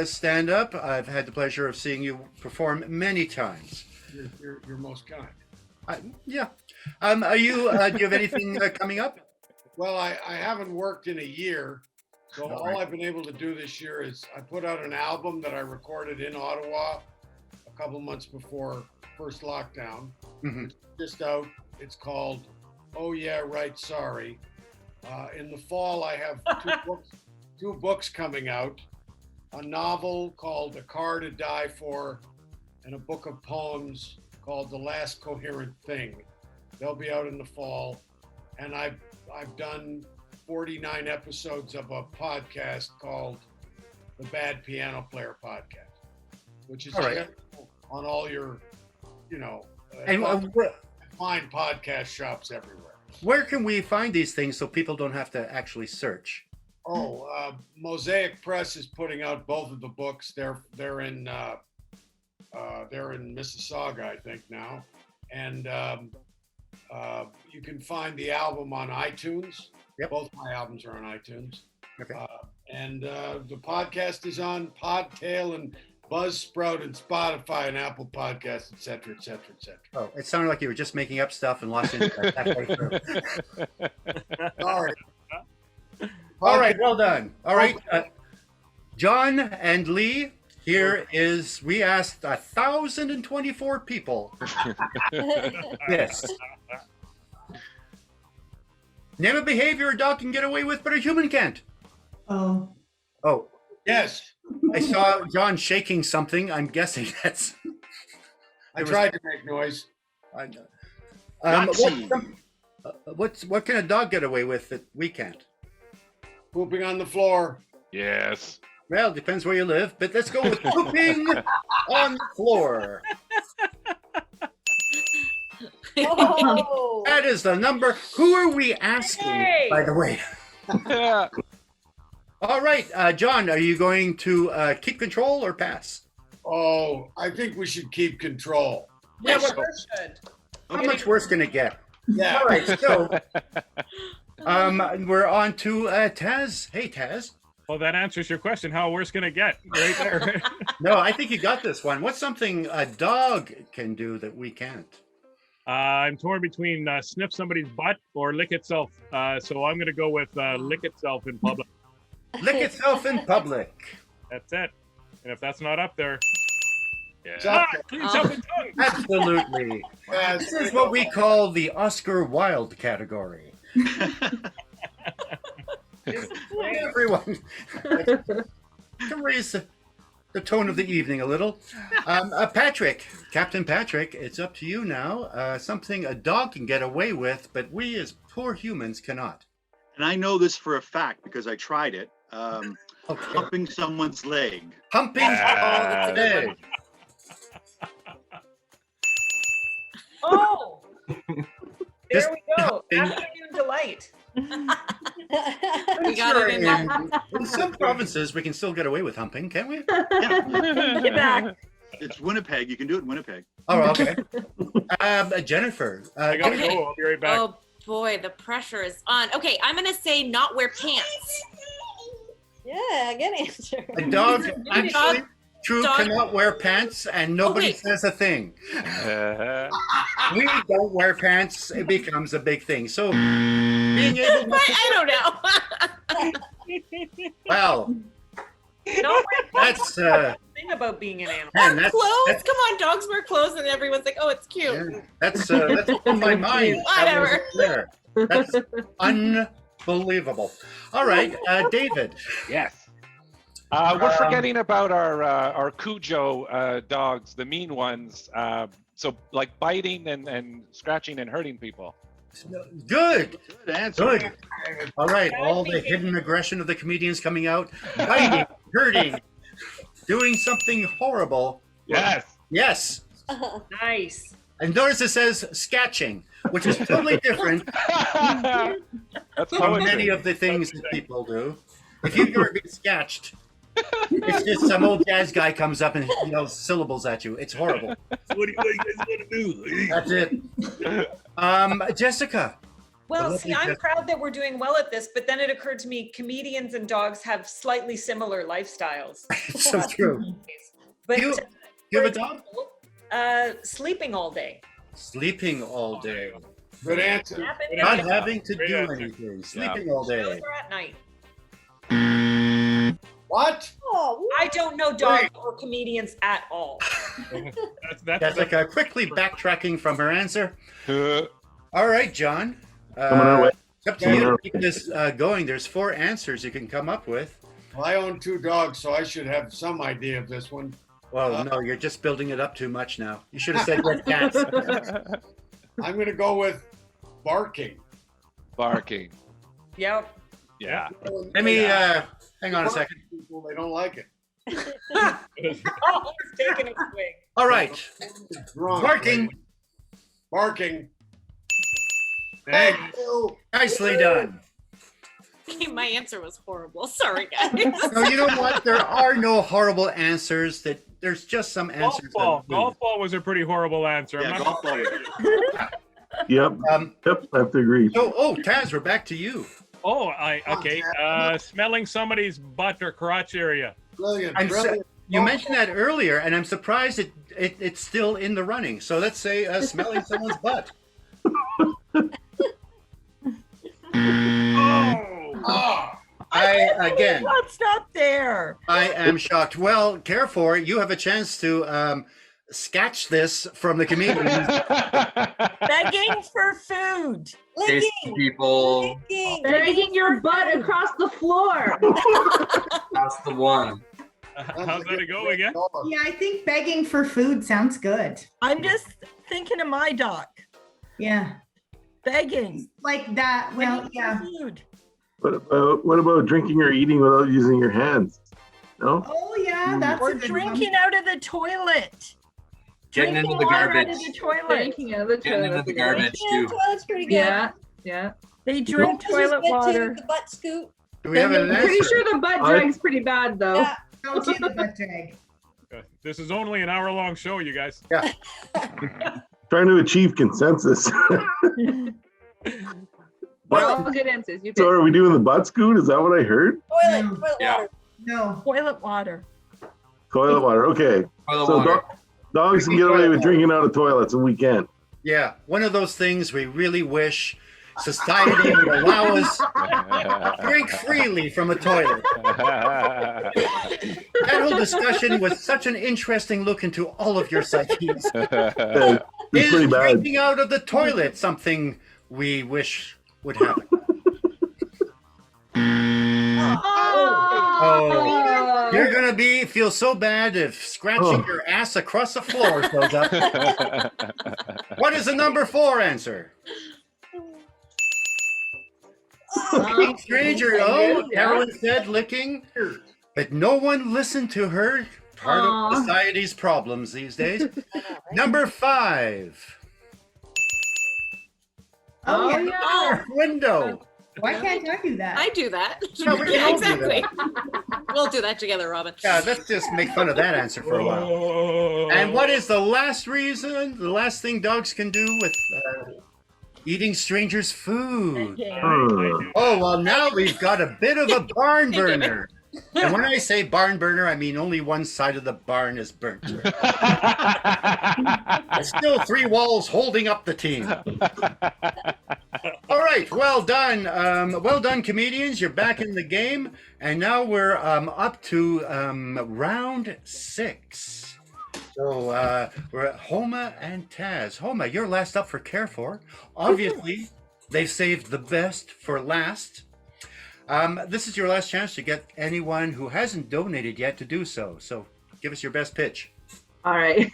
stand-up. I've had the pleasure of seeing you perform many times. You're most kind. Yeah. Are you? Do you have anything coming up? Well, I haven't worked in a year, so All all right. I've been able to do this year is I put out an album that I recorded in Ottawa a couple months before first lockdown. Mhm. It's just out. It's called "Oh Yeah, Right, Sorry." In the fall, I have two books coming out: a novel called "A Car to Die For," and a book of poems called "The Last Coherent Thing." They'll be out in the fall, and I've done 49 episodes of a podcast called the Bad Piano Player Podcast, which is All right. available on all your, And find podcast shops everywhere. where can we find these things so people don't have to actually search? Mosaic Press is putting out both of the books. They're in Mississauga, I think now, and you can find the album on iTunes. Yep. Both my albums are on iTunes. Okay. And the podcast is on Podtail and Buzzsprout and Spotify and Apple Podcasts, et cetera, et cetera, et cetera. Oh, it sounded like you were just making up stuff and lost interest halfway through. Sorry. All right, well done. All right, John and Lee. Here is, we asked 1,024 people. Yes. Name a behavior a dog can get away with, but a human can't. Oh. Oh. Yes. I saw John shaking something. I'm guessing that's. I tried to make noise. What can a dog get away with that we can't? Pooping on the floor. Yes. Well, depends where you live, but let's go with pooping on the floor. Oh. That is the number. Who are we asking, Hey. by the way? All right, John, are you going to keep control or pass? Oh, I think we should keep control. Yeah, but how much worse can it get? Yeah. All right, so we're on to Taz. Hey, Taz. Well, that answers your question. How worse can it get? Right there. No, I think you got this one. What's something a dog can do that we can't? I'm torn between sniff somebody's butt or lick itself. So I'm going to go with lick itself in public. Lick itself in public. That's it. And if that's not up there, clean Oh. self and tongue. Absolutely. This is what we call the Oscar Wilde category. Everyone, to raise the tone of the evening a little. Patrick, Captain Patrick, it's up to you now. Something a dog can get away with, but we as poor humans cannot. And I know this for a fact because I tried it. Humping someone's leg. Humping that's a good leg. one. Oh, Just there we go. in- Afternoon delight. We got it in there. In some provinces, we can still get away with humping, can't we? Get back. It's Winnipeg. You can do it in Winnipeg. Oh, okay. Jennifer. I gotta go. I'll be right back. Oh boy, the pressure is on. Okay, I'm gonna say not wear pants. Yeah, good answer. A dog actually, true, dog- cannot wear pants, and nobody Okay. says a thing. We don't wear pants; it becomes a big thing. So, being able, I don't know. well, No, that's thing about being an animal. man, Clothes? Come on, dogs wear clothes, and everyone's like, "Oh, it's cute." yeah, that's on my mind. That wasn't there. That's unbelievable. All right, David. Yes. We're forgetting about our Cujo dogs, the mean ones. So like biting and scratching and hurting people. Good. Good answer. Good. All right, all the hidden aggression of the comedians coming out, biting, hurting, doing something horrible. Yes. Yes. Nice. And notice it says sketching, which is totally different That's from poetry. many of the things that people do. If you've ever been sketched, it's just some old jazz guy comes up and yells syllables at you. It's horrible. What do you guys want to do? That's it. Jessica. Well, see, I'm proud that we're doing well at this, but then it occurred to me comedians and dogs have slightly similar lifestyles. It's so true. But You have a dog? sleeping all day. Sleeping all day. Good answer. Not having to do anything. Sleeping all day. Or at night. What? Oh, I don't know dogs or comedians at all. Jessica quickly backtracking from her answer. Coming All right, John. our way. It's up to you to keep this going. There's 4 answers you can come up with. Well, I own 2 dogs, so I should have some idea of this one. Well, no, you're just building it up too much now. You should have said red cats. I'm going to go with barking. Barking. Yep. Yeah. Let me hang on a second. People, they don't like it. Oh, he's taking a swing. All right. Wrong. Barking. Barking. Thank you. Nicely done. Okay, my answer was horrible. Sorry, guys. No, you know what? There are no horrible answers. That there's just some Golf answers. ball. Golf ball was a pretty horrible answer. Yeah, I'm golf not- ball. Yep. Yep. I have to agree. Oh, Taz, we're back to you. Oh, okay. Smelling somebody's butt or crotch area. Brilliant. You mentioned that earlier, and I'm surprised it's still in the running. So let's say smelling someone's butt. Again, Let's stop there. I am shocked. Well, Carefor, you have a chance to sketch this from the comedians. Begging for food. Tasty people. Begging your butt across the floor. That's the one. How's that go again? Yeah, I think begging for food sounds good. I'm just thinking of my doc. Yeah. Begging. Like that. Well, yeah. Food. What about drinking or eating without using your hands? No? Oh, yeah, that's Or a good drinking one. out of the toilet. Getting into the Water out garbage. of the toilet. Drinking out of the Getting into toilet. the garbage Yeah, too. toilet's pretty good. Yeah, yeah. They drink This is toilet good, too, water. The butt scoot. Do we have an I'm pretty answer? sure the butt drag's pretty bad though. Yeah. Don't do the butt drag. This is only an hour-long show, you guys. Trying to achieve consensus. They're all good answers. You So pick. are we doing the butt scoot? Is that what I heard? Toilet water. No. Toilet water. Toilet water. Okay. Toilet So water. dogs can get away with drinking out of toilets and we can't. Yeah, one of those things we really wish society would allow us to drink freely from a toilet. That whole discussion was such an interesting look into all of your psyches. It's Is pretty bad. drinking out of the toilet something we wish would happen? Oh, you're gonna feel so bad if scratching your ass across the floor shows up. What is the number 4 answer? Licking stranger. Oh, Carolyn said licking, but no one listened to her. Part of society's problems these days. Number 5. Oh, yeah. Window. Why can't I do that? I do that. Yeah, we can all do exactly. that. We'll do that together, Robin. Yeah, let's just make fun of that answer for a while. And what is the last reason, the last thing dogs can do with eating strangers' food? Oh, well, now we've got a bit of a barn burner. And when I say barn burner, I mean only one side of the barn is burnt. There's still 3 walls holding up the team. All right, well done. Well done, comedians. You're back in the game. And now we're up to round 6. So we're at Homa and Taz. Homa, you're last up for Carefor. Obviously, they've saved the best for last. This is your last chance to get anyone who hasn't donated yet to do so. So give us your best pitch. All right.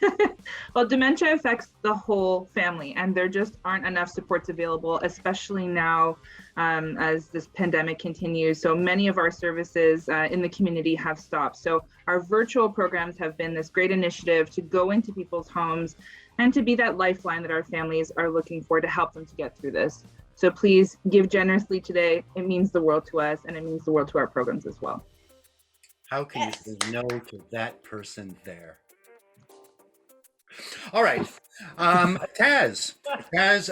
Well, dementia affects the whole family, and there just aren't enough supports available, especially now as this pandemic continues. So many of our services in the community have stopped. So our virtual programs have been this great initiative to go into people's homes and to be that lifeline that our families are looking for to help them to get through this. So please give generously today. It means the world to us, and it means the world to our programs as well. How can you say no to that person there? All right. Taz,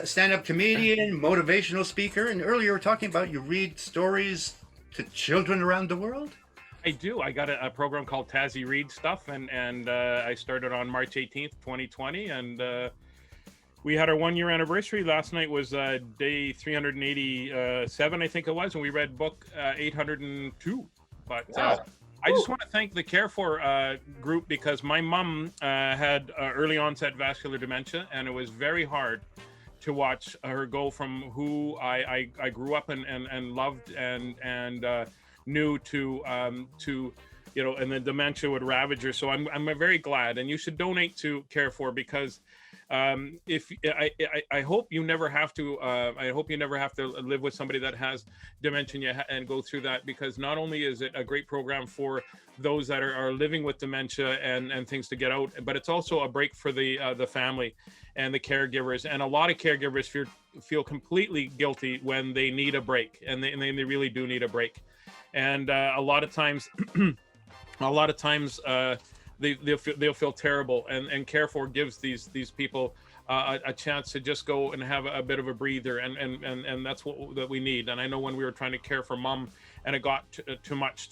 stand-up comedian, motivational speaker, and earlier you were talking about you read stories to children around the world? I do. I got a program called Tazzy Read Stuff, and I started on March 18th, 2020, and we had our 1-year anniversary. Last night was day 387, I think it was, and we read book 802. But I just want to thank the Carefor group, because my mom had early onset vascular dementia, and it was very hard to watch her go from who I grew up and loved and knew to you know, and the dementia would ravage her. So I'm very glad, and you should donate to Carefor, because if I hope you never have to live with somebody that has dementia and go through that, because not only is it a great program for those that are living with dementia and things to get out, but it's also a break for the family and the caregivers. And a lot of caregivers feel completely guilty when they need a break, and they really do need a break. And a lot of times they'll feel terrible, and Carefor gives these people a chance to just go and have a bit of a breather, and that's what that we need. And I know when we were trying to care for Mom, and it got too much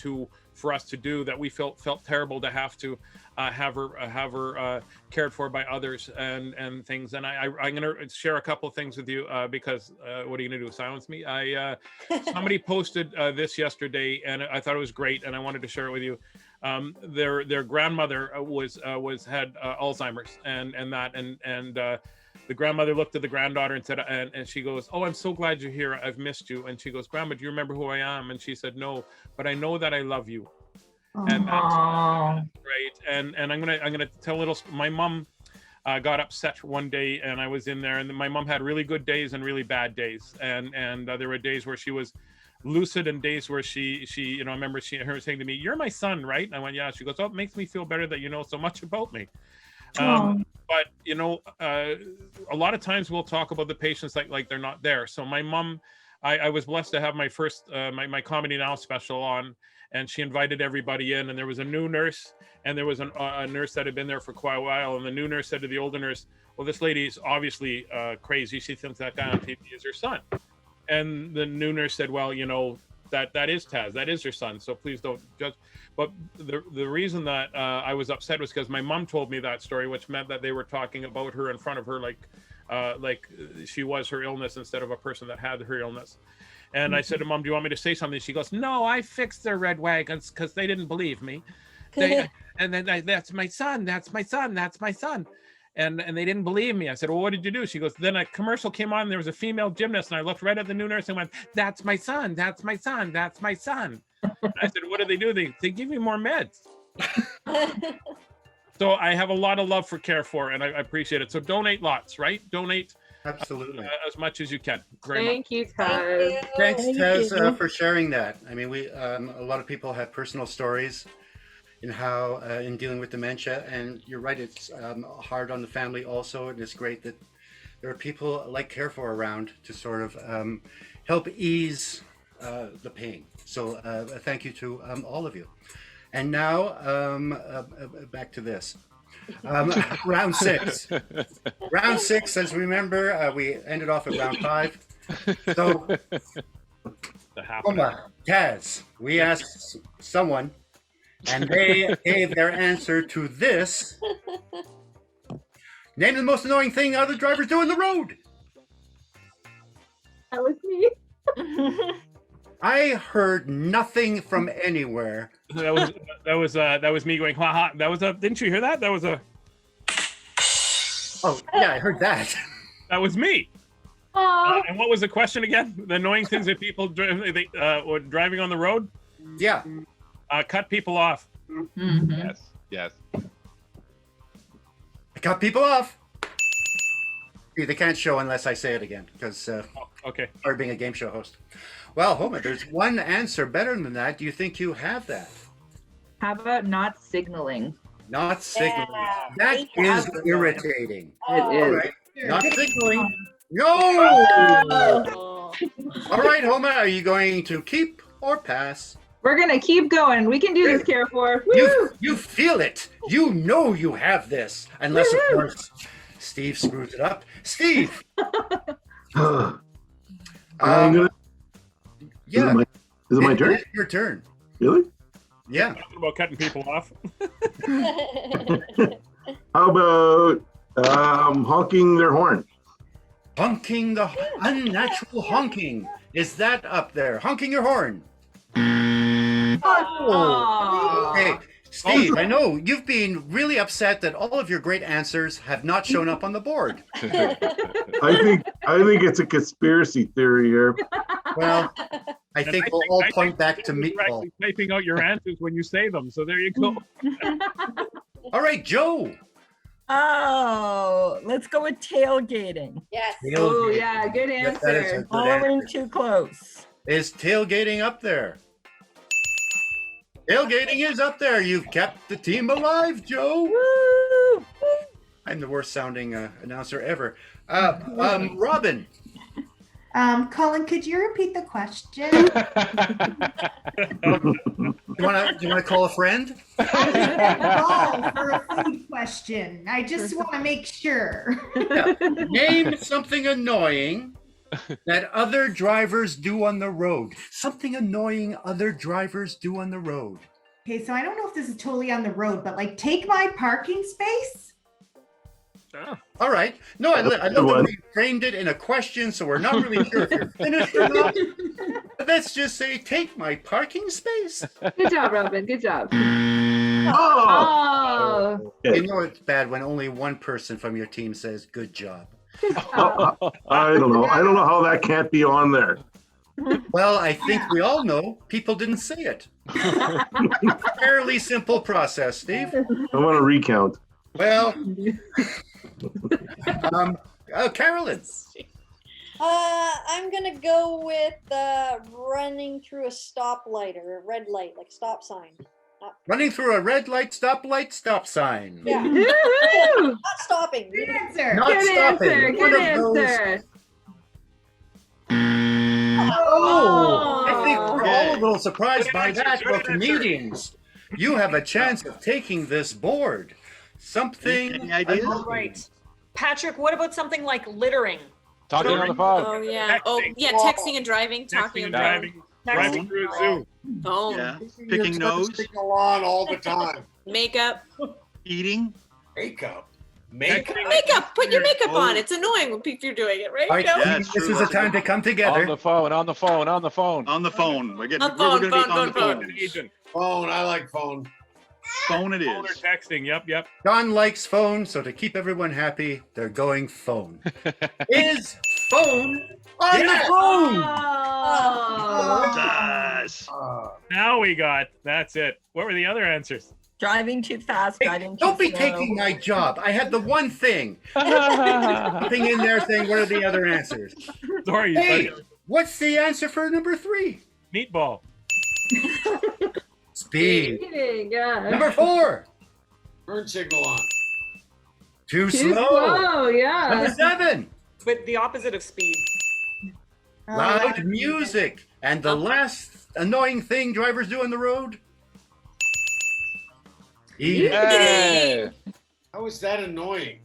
for us to do, that we felt terrible to have to have her cared for by others and things. And I'm gonna share a couple of things with you because what are you gonna do, silence me? Somebody posted this yesterday, and I thought it was great, and I wanted to share it with you. Their grandmother had Alzheimer's and the grandmother looked at the granddaughter and said, and she goes, "Oh, I'm so glad you're here. I've missed you." And she goes, "Grandma, do you remember who I am?" And she said, "No, but I know that I love you." And that's great. And I'm gonna tell a little. My mom got upset one day, and I was in there, and my mom had really good days and really bad days, and there were days where she was lucid and days where she I remember her saying to me, "You're my son, right?" And I went, "Yeah." She goes, "Oh, it makes me feel better that you know so much about me." But a lot of times we'll talk about the patients like they're not there. So my mom, I was blessed to have my first my Comedy Now special on, and she invited everybody in, and there was a new nurse, and there was a nurse that had been there for quite a while, and the new nurse said to the older nurse, "Well, this lady is obviously crazy. She thinks that guy on TV is her son." And the new nurse said, well, you know, that is Taz, that is your son, so please don't judge. But the reason that I was upset was because my mom told me that story, which meant that they were talking about her in front of her like she was her illness instead of a person that had her illness. And I said to Mom, do you want me to say something? She goes, no, I fixed their red wagons because they didn't believe me. And then that's my son, that's my son, that's my son. And they didn't believe me. I said, well, what did you do? She goes, then a commercial came on. There was a female gymnast. And I looked right at the new nurse and went, that's my son. That's my son. That's my son. And I said, what do they do? They give me more meds. So I have a lot of love for Carefor, and I appreciate it. So donate lots, right? Donate Absolutely. As much as you can. Thank you, Taz. Thanks, Taz, for sharing that. I mean, a lot of people have personal stories in how in dealing with dementia, and you're right, it's hard on the family also, and it's great that there are people like Carefor around to sort of help ease the pain. So thank you to all of you. And now back to this. Round 6. Round 6, as we remember, we ended off at round 5. So, Taz, we asked someone, and they gave their answer to this. Name the most annoying thing other drivers do on the road. That was me. I heard nothing from anywhere. That was me going, ha ha. That was a. Didn't you hear that? That was a. Oh yeah, I heard that. That was me. And what was the question again? The annoying things that people driving on the road? Yeah. Cut people off. Mm-hmm. Yes. I cut people off. They can't show unless I say it again, because okay. Or being a game show host. Well, Homer, there's one answer better than that. Do you think you have that? How about not signaling? Not signaling. Yeah. That is irritating. It is. All right. Not signaling. No! All right, Homer, are you going to keep or pass? We're going to keep going. We can do this, Carefor. Woo! You feel it. You know you have this. Unless, of course, Steve screws it up. Steve! Yeah. Is it my turn? It's your turn. Really? Yeah. Talking about cutting people off. How about honking their horn? Honking the unnatural honking. Is that up there? Honking your horn. Oh. Okay, Steve, I know you've been really upset that all of your great answers have not shown up on the board. I think it's a conspiracy theory here. Well, I think we'll all point back to You're Meatball. actually typing out your answers when you say them, so there you go. All right, Joe. Oh, let's go with tailgating. Yes. Oh, yeah, good Yes, that is a answer. good Following answer. too close. Is tailgating up there? Tailgating is up there. You've kept the team alive, Joe. Woo! I'm the worst sounding announcer ever. Robin. Colin, could you repeat the question? Do you want to call a friend? Oh, for a food question. I just want to make sure. Yeah. Name something annoying that other drivers do on the road. Something annoying other drivers do on the road. Okay, so I don't know if this is totally on the road, but like take my parking space. Oh. All right. No, I love that we framed it in a question, so we're not really sure if you're finished or not. But let's just say, take my parking space. Good job, Robin. Good job. Oh! You know it's bad when only one person from your team says, good job. I don't know. I don't know how that can't be on there. Well, I think we all know people didn't say it. Fairly simple process, Steve. I want to recount. Well, Carolyn. I'm gonna go with running through a stoplight or a red light, like stop sign. Running through a red light, stop sign. Yeah. Not stopping. Good answer. Not Good stopping. answer. One Good of those- answer. Oh, I think we're all a little surprised by Good answer, that. good Well, answer. comedians, you have a chance of taking this board. Something. Any ideas? All right. Patrick, what about something like littering? Talking on the phone. Oh yeah. Oh yeah. Texting and driving. Talking Texting and on the phone. driving. Driving through a zoo. Phone. Yeah. Your Picking nose. signal on all the time. Makeup. Eating. Makeup. Makeup. Makeup. Put your makeup Oh. on. It's annoying if you're doing it, right? All right, Joe? Yeah, it's this true. is the time to come On together. the phone, on the phone, on the phone. On the phone. We're getting. On phone, We're gonna be phone, on the phone, phone. Agent. Phone. I like phone. Phone it Phone or is. texting. Yep. John likes phone, so to keep everyone happy, they're going phone. Is phone on the phone? Oh. Yes. Now we got. That's it. What were the other answers? Driving too fast, Hey, driving too don't be slow. taking my job. I had the one thing. Something in there saying, what are the other answers? Sorry. Hey, buddy. what's the answer for number 3? Meatball. Speed. Yeah. Number 4. Turn signal on. Too Too slow. slow, yeah. Number 7. But the opposite of speed. Loud music. And the last annoying thing drivers do on the road? Eating. Hey. How is that annoying?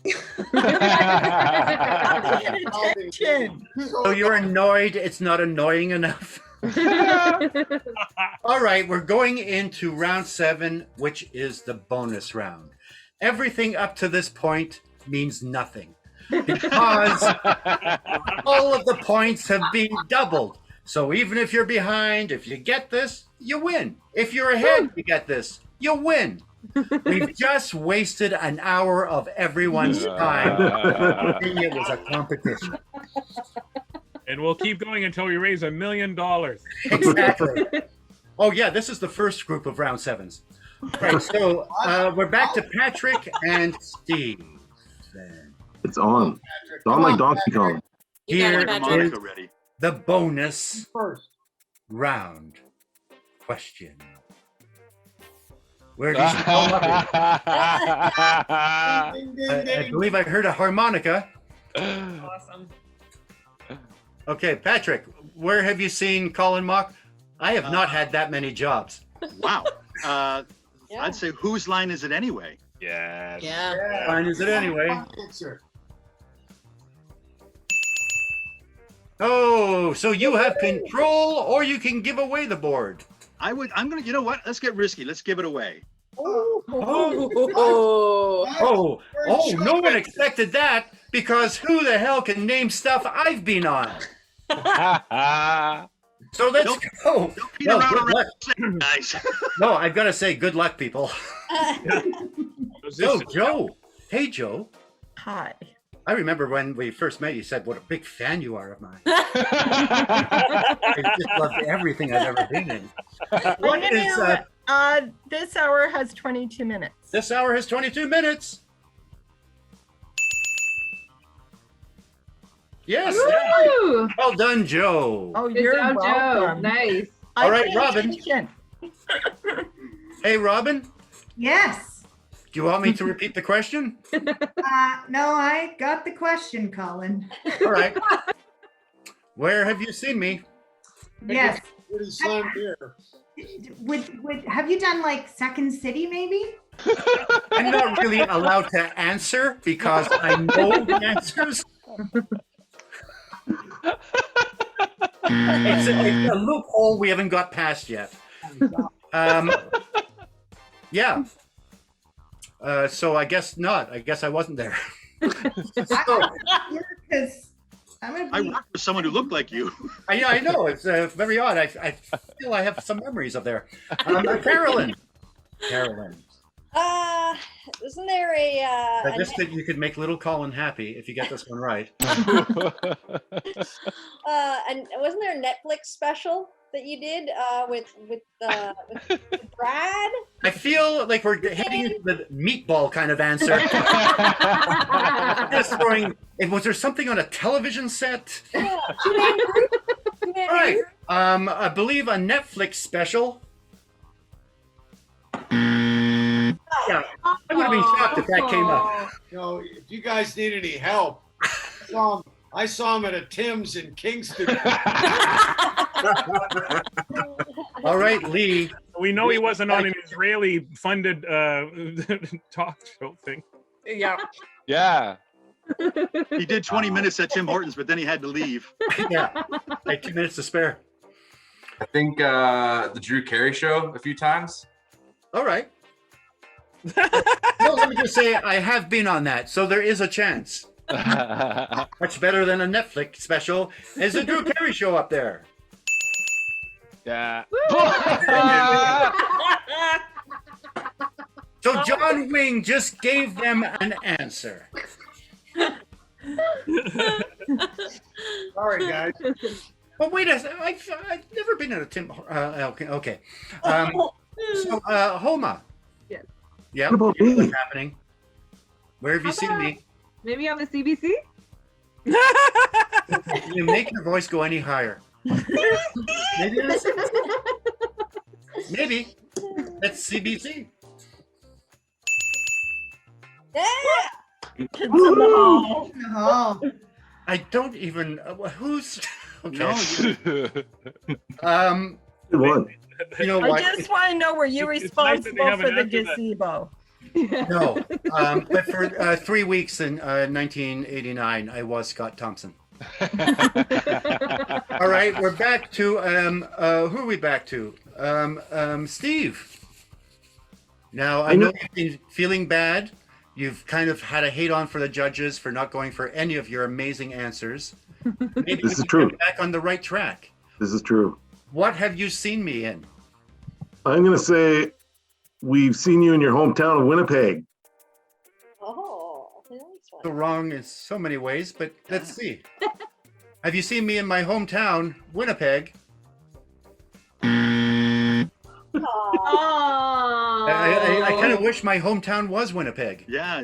Attention. So you're annoyed it's not annoying enough? All right, we're going into round 7, which is the bonus round. Everything up to this point means nothing because all of the points have been doubled. So even if you're behind, if you get this, you win. If you're ahead, you get this, you win. We've just wasted an hour of everyone's time. Thinking it was a competition. And we'll keep going until we raise $1 million. Exactly. Oh yeah, this is the first group of round 7s. Right, so we're back to Patrick and Steve. It's on. It's on like Donkey Kong. You got Here it, Patrick. is Monica ready. the bonus First. round question. Where do you I believe I heard a harmonica. Awesome. Okay, Patrick, where have you seen Colin Mock? I have not had that many jobs. Wow. I'd say whose line is it anyway? Yes. Yeah. Fine is it anyway? Answer. Oh, so you have control or you can give away the board. I'm gonna. You know what? Let's get risky. Let's give it away. Oh, no one expected that because who the hell can name stuff I've been on? So let's go. No, good luck. Guys. No, I've got to say good luck, people. So, Joe. Hey, Joe. Hi. I remember when we first met, you said what a big fan you are of mine. I just loved everything I've ever been in. What is this hour has 22 minutes. this hour has 22 minutes. Yes. Woo! Well done, Joe. Oh, Good you're job, Joe. welcome. Nice. All right, paid Robin. attention. Hey, Robin, Yes. do you want me to repeat the question? No, I got the question, Colin. All right. Where have you seen me? Yes. Pretty slim here. Would have you done like Second City maybe? I'm not really allowed to answer because I know the answers. It's a loophole we haven't got past yet. Yeah. So I guess not. I guess I wasn't there. So, Because I'm gonna I be. worked with someone who looked like you. yeah, I know. It's very odd. I feel I have some memories of there. Carolyn. Isn't there a I guess that you could make little Colin happy if you get this one right. and wasn't there a Netflix special that you did with Brad? I feel like we're heading into the meatball kind of answer. Just throwing. Was there something on a television set? Yeah. All right. I believe a Netflix special. Yeah, I would have been shocked if that came up. You know, if you guys need any help, I saw him at a Tim's in Kingston. All right, Lee. We know he wasn't on an Israeli-funded talk show thing. Yeah. Yeah. He did 20 minutes at Tim Hortons, but then he had to leave. Yeah, like 2 minutes to spare. I think the Drew Carey show a few times. All right. No, let me just say I have been on that, so there is a chance. Much better than a Netflix special. Is the Drew Carey show up there? Yeah. So John Wing just gave them an answer. Sorry, guys. But wait a second, I've never been at a Tim. Okay. So Homa. Yes. Yeah. What about me? What's happening? Where have you seen me? Maybe on the CBC? You make your voice go any higher. Maybe. Maybe. That's CBC. Oh. I don't even. Who's? Okay. No, Good one. You know I what? just want to know, were you It's nice that they responsible have for an the answer that- gazebo? No. But for 3 weeks in 1989, I was Scott Thompson. All right, we're back to who are we back to? Steve. Now I know you've been feeling bad. You've kind of had a hate on for the judges for not going for any of your amazing answers. Maybe This is we can true. get back on the right track. This is true. What have you seen me in? I'm going to say we've seen you in your hometown of Winnipeg. Oh, nice So one. wrong in so many ways, but let's see. Have you seen me in my hometown, Winnipeg? Aw. I kind of wish my hometown was Winnipeg. yeah.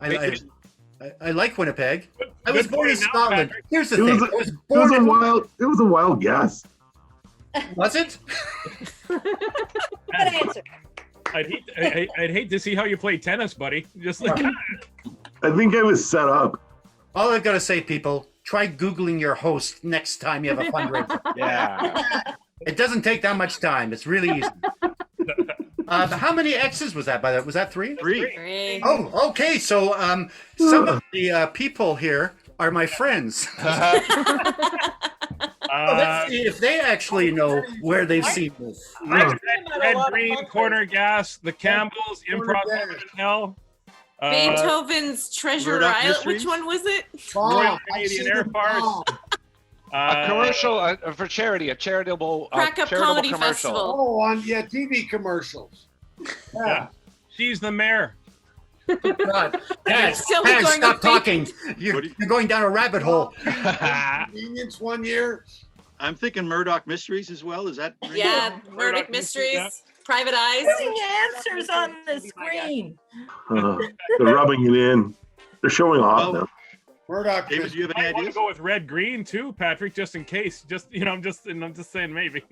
I like Winnipeg. I was Good born in point now, Scotland. Patrick. Here's the It thing. was, I was it was born a in wild. It was a wild guess. Was it? Good answer. I'd hate to see how you play tennis, buddy. Just like I think I was set up. All I've got to say, people, try Googling your host next time you have a fundraiser. Yeah. It doesn't take that much time. It's really easy. How many X's was that, by the way? Was that 3? 3. Great. Oh, okay. So some of the people here are my friends. Let's see if they actually know where they've seen this. Red Green, Corner Gas, The Campbells, Improv Heaven and Hell. Beethoven's Treasure Murdoch Island. Mysteries? Which one was it? Royal Canadian Air Farce. A commercial for charity, a charitable Crackup charitable Comedy commercial. Festival. Oh, on TV commercials. Yeah. She's the mayor. God. Dad, Still be Dad, going stop with talking. You're going down a rabbit hole. Convenience one year. I'm thinking Murdoch Mysteries as well. Is that? right? Yeah, Murdoch Murdoch Mysteries, Mysteries, Private Eyes. Putting answers on the screen. They're rubbing it in. They're showing off Well, now. Murdoch. David, do you have I any want to ideas? go with Red Green too, Patrick, just in case. I'm just saying maybe.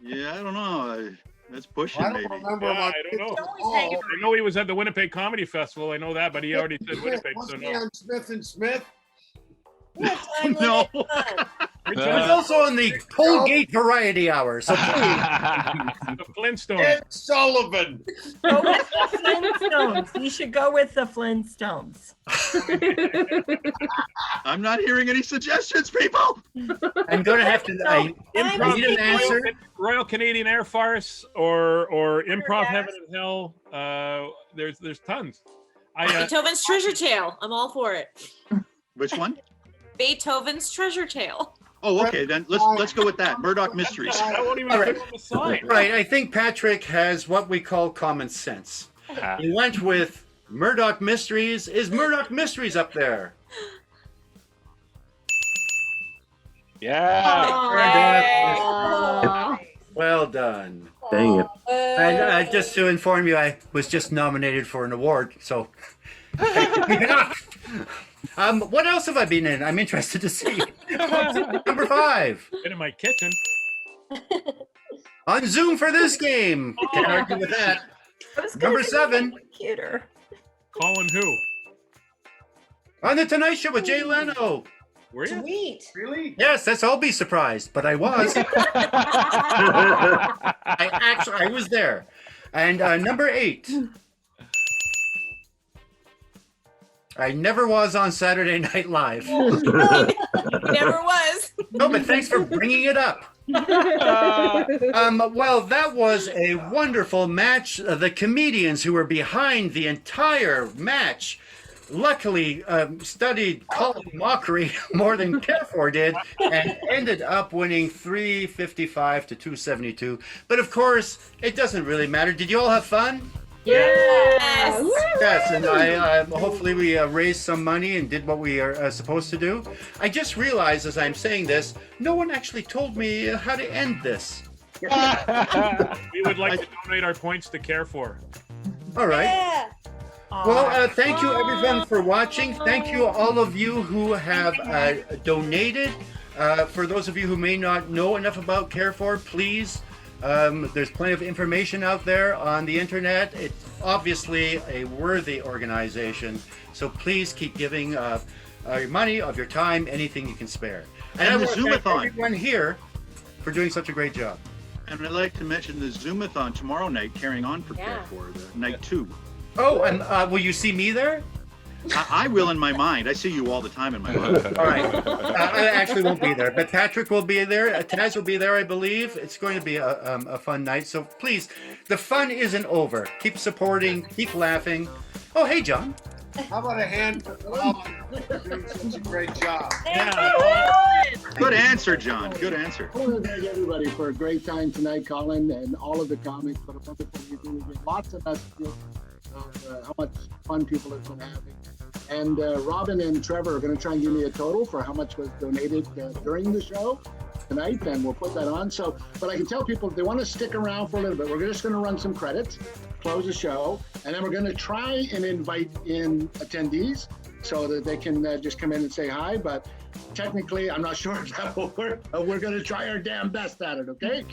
Yeah, I don't know. That's pushing, I don't maybe. remember Yeah, my I don't know. Oh, I know he was at the Winnipeg Comedy Festival. I know that, but he already said Winnipeg, so wasn't he no. on Smith and Smith? What time No. limit on? It was also in the Colgate Variety Hour. So please. The Flintstones. Ed Sullivan. Go with the Flintstones. You should go with the Flintstones. I'm not hearing any suggestions, people. I'm going to have to. I Improv need an answer. Royal Canadian Air Farce or Improv Gas. Heaven and Hell. There's tons. Beethoven's Treasure Tale. I'm all for it. Which one? Beethoven's Treasure Tale. Oh, okay. Then let's go with that. Murdoch Mysteries. I won't even All put right. it on the sign. Right. I think Patrick has what we call common sense. He went with Murdoch Mysteries. Is Murdoch Mysteries up there? Yeah. Oh. Well done. Dang it. And just to inform you, I was just nominated for an award, so keep it up. What else have I been in? I'm interested to see. Number 5. Been in my kitchen. On Zoom for this game. Can't argue with that. I was gonna Number think of 7. the computer. Calling who? On the Tonight Show with Jay Leno. Were you? Sweet. Really? Yes, let's all be surprised, but I was. I was there. And number 8. I never was on Saturday Night Live. Never was. No, but thanks for bringing it up. Well, that was a wonderful match. The comedians who were behind the entire match luckily studied calling mockery more than Carefor did and ended up winning 355 to 272. But of course, it doesn't really matter. Did you all have fun? Yes. Yes, and I hopefully we raised some money and did what we are supposed to do. I just realized as I'm saying this, no one actually told me how to end this. We would like to donate our points to Carefor. All right. Yeah. Well, thank you everyone for watching. Thank you all of you who have donated. For those of you who may not know enough about Carefor, please, there's plenty of information out there on the internet. It's obviously a worthy organization, so please keep giving your money, of your time, anything you can spare. And I the want to thank Zoomathon. everyone here for doing such a great job. And I'd like to mention the Zoomathon tomorrow night, carrying on for Yeah. Carefor, the night 2. Oh, and will you see me there? I will in my mind. I see you all the time in my mind. All right. I actually won't be there, but Patrick will be there. Taz will be there, I believe. It's going to be a fun night. So please, the fun isn't over. Keep supporting, keep laughing. Oh, hey, John. How about a hand for Colin for doing such a great job? Good answer, John. Good answer. I want to thank everybody for a great time tonight, Colin, and all of the comics for the wonderful you do. We get lots of messages of how much fun people have been having. And Robin and Trevor are going to try and give me a total for how much was donated during the show tonight, and we'll put that on. So, but I can tell people if they want to stick around for a little bit, we're just going to run some credits, close the show, and then we're going to try and invite in attendees so that they can just come in and say hi. But technically, I'm not sure if that will work, but we're going to try our damn best at it, okay?